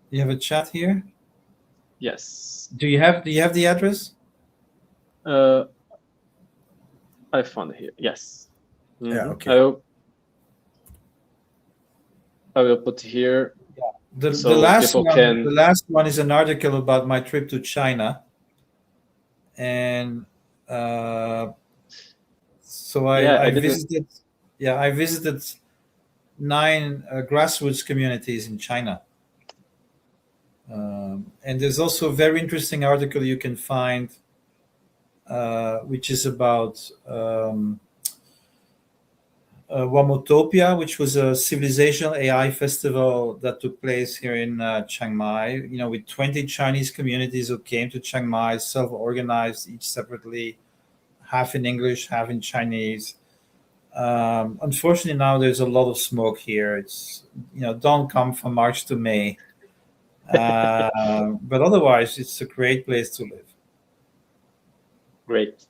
Do you have a chat here? Yes. Do you have the address? I found it here. Yes. Yeah, okay. I will put here. The So last people one, can- the last one is an article about my trip to China, and so I visited. Yeah, I visited 9 grassroots communities in China, and there's also a very interesting article you can find, which is about Wamotopia, which was a civilizational AI festival that took place here in Chiang Mai. With 20 Chinese communities who came to Chiang Mai, self-organized, each separately, half in English, half in Chinese. Unfortunately, now there's a lot of smoke here. It's don't come from March to May, but otherwise, it's a great place to live. Great,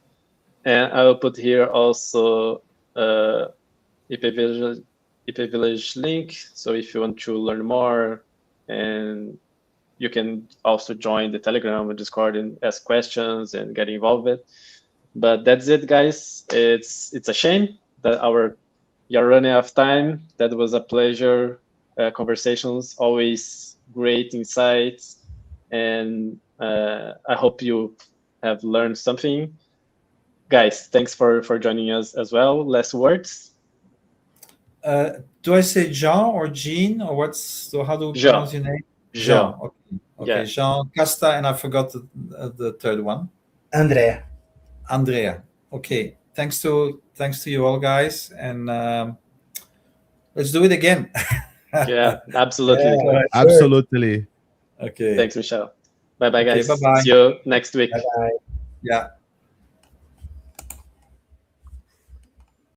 and I will put here also IP Village link. So if you want to learn more, and you can also join the Telegram or Discord and ask questions and get involved with. But that's it, guys. It's a shame that you're running out of time. That was a pleasure. Conversations, always great insights, and I hope you have learned something. Guys, thanks for joining us as well. Last words. Do I say Jean or Jean, or how do we Jean. pronounce your name? Jean. Okay. Yeah. Jean Casta, and I forgot the third one. Andrea. Okay. Thanks to you all, guys, and let's do it again. Yeah, absolutely. Yeah, sure. Absolutely. Okay. Thanks, Michel. Bye-bye, guys. Okay, bye-bye. See you next week. Bye-bye. Yeah.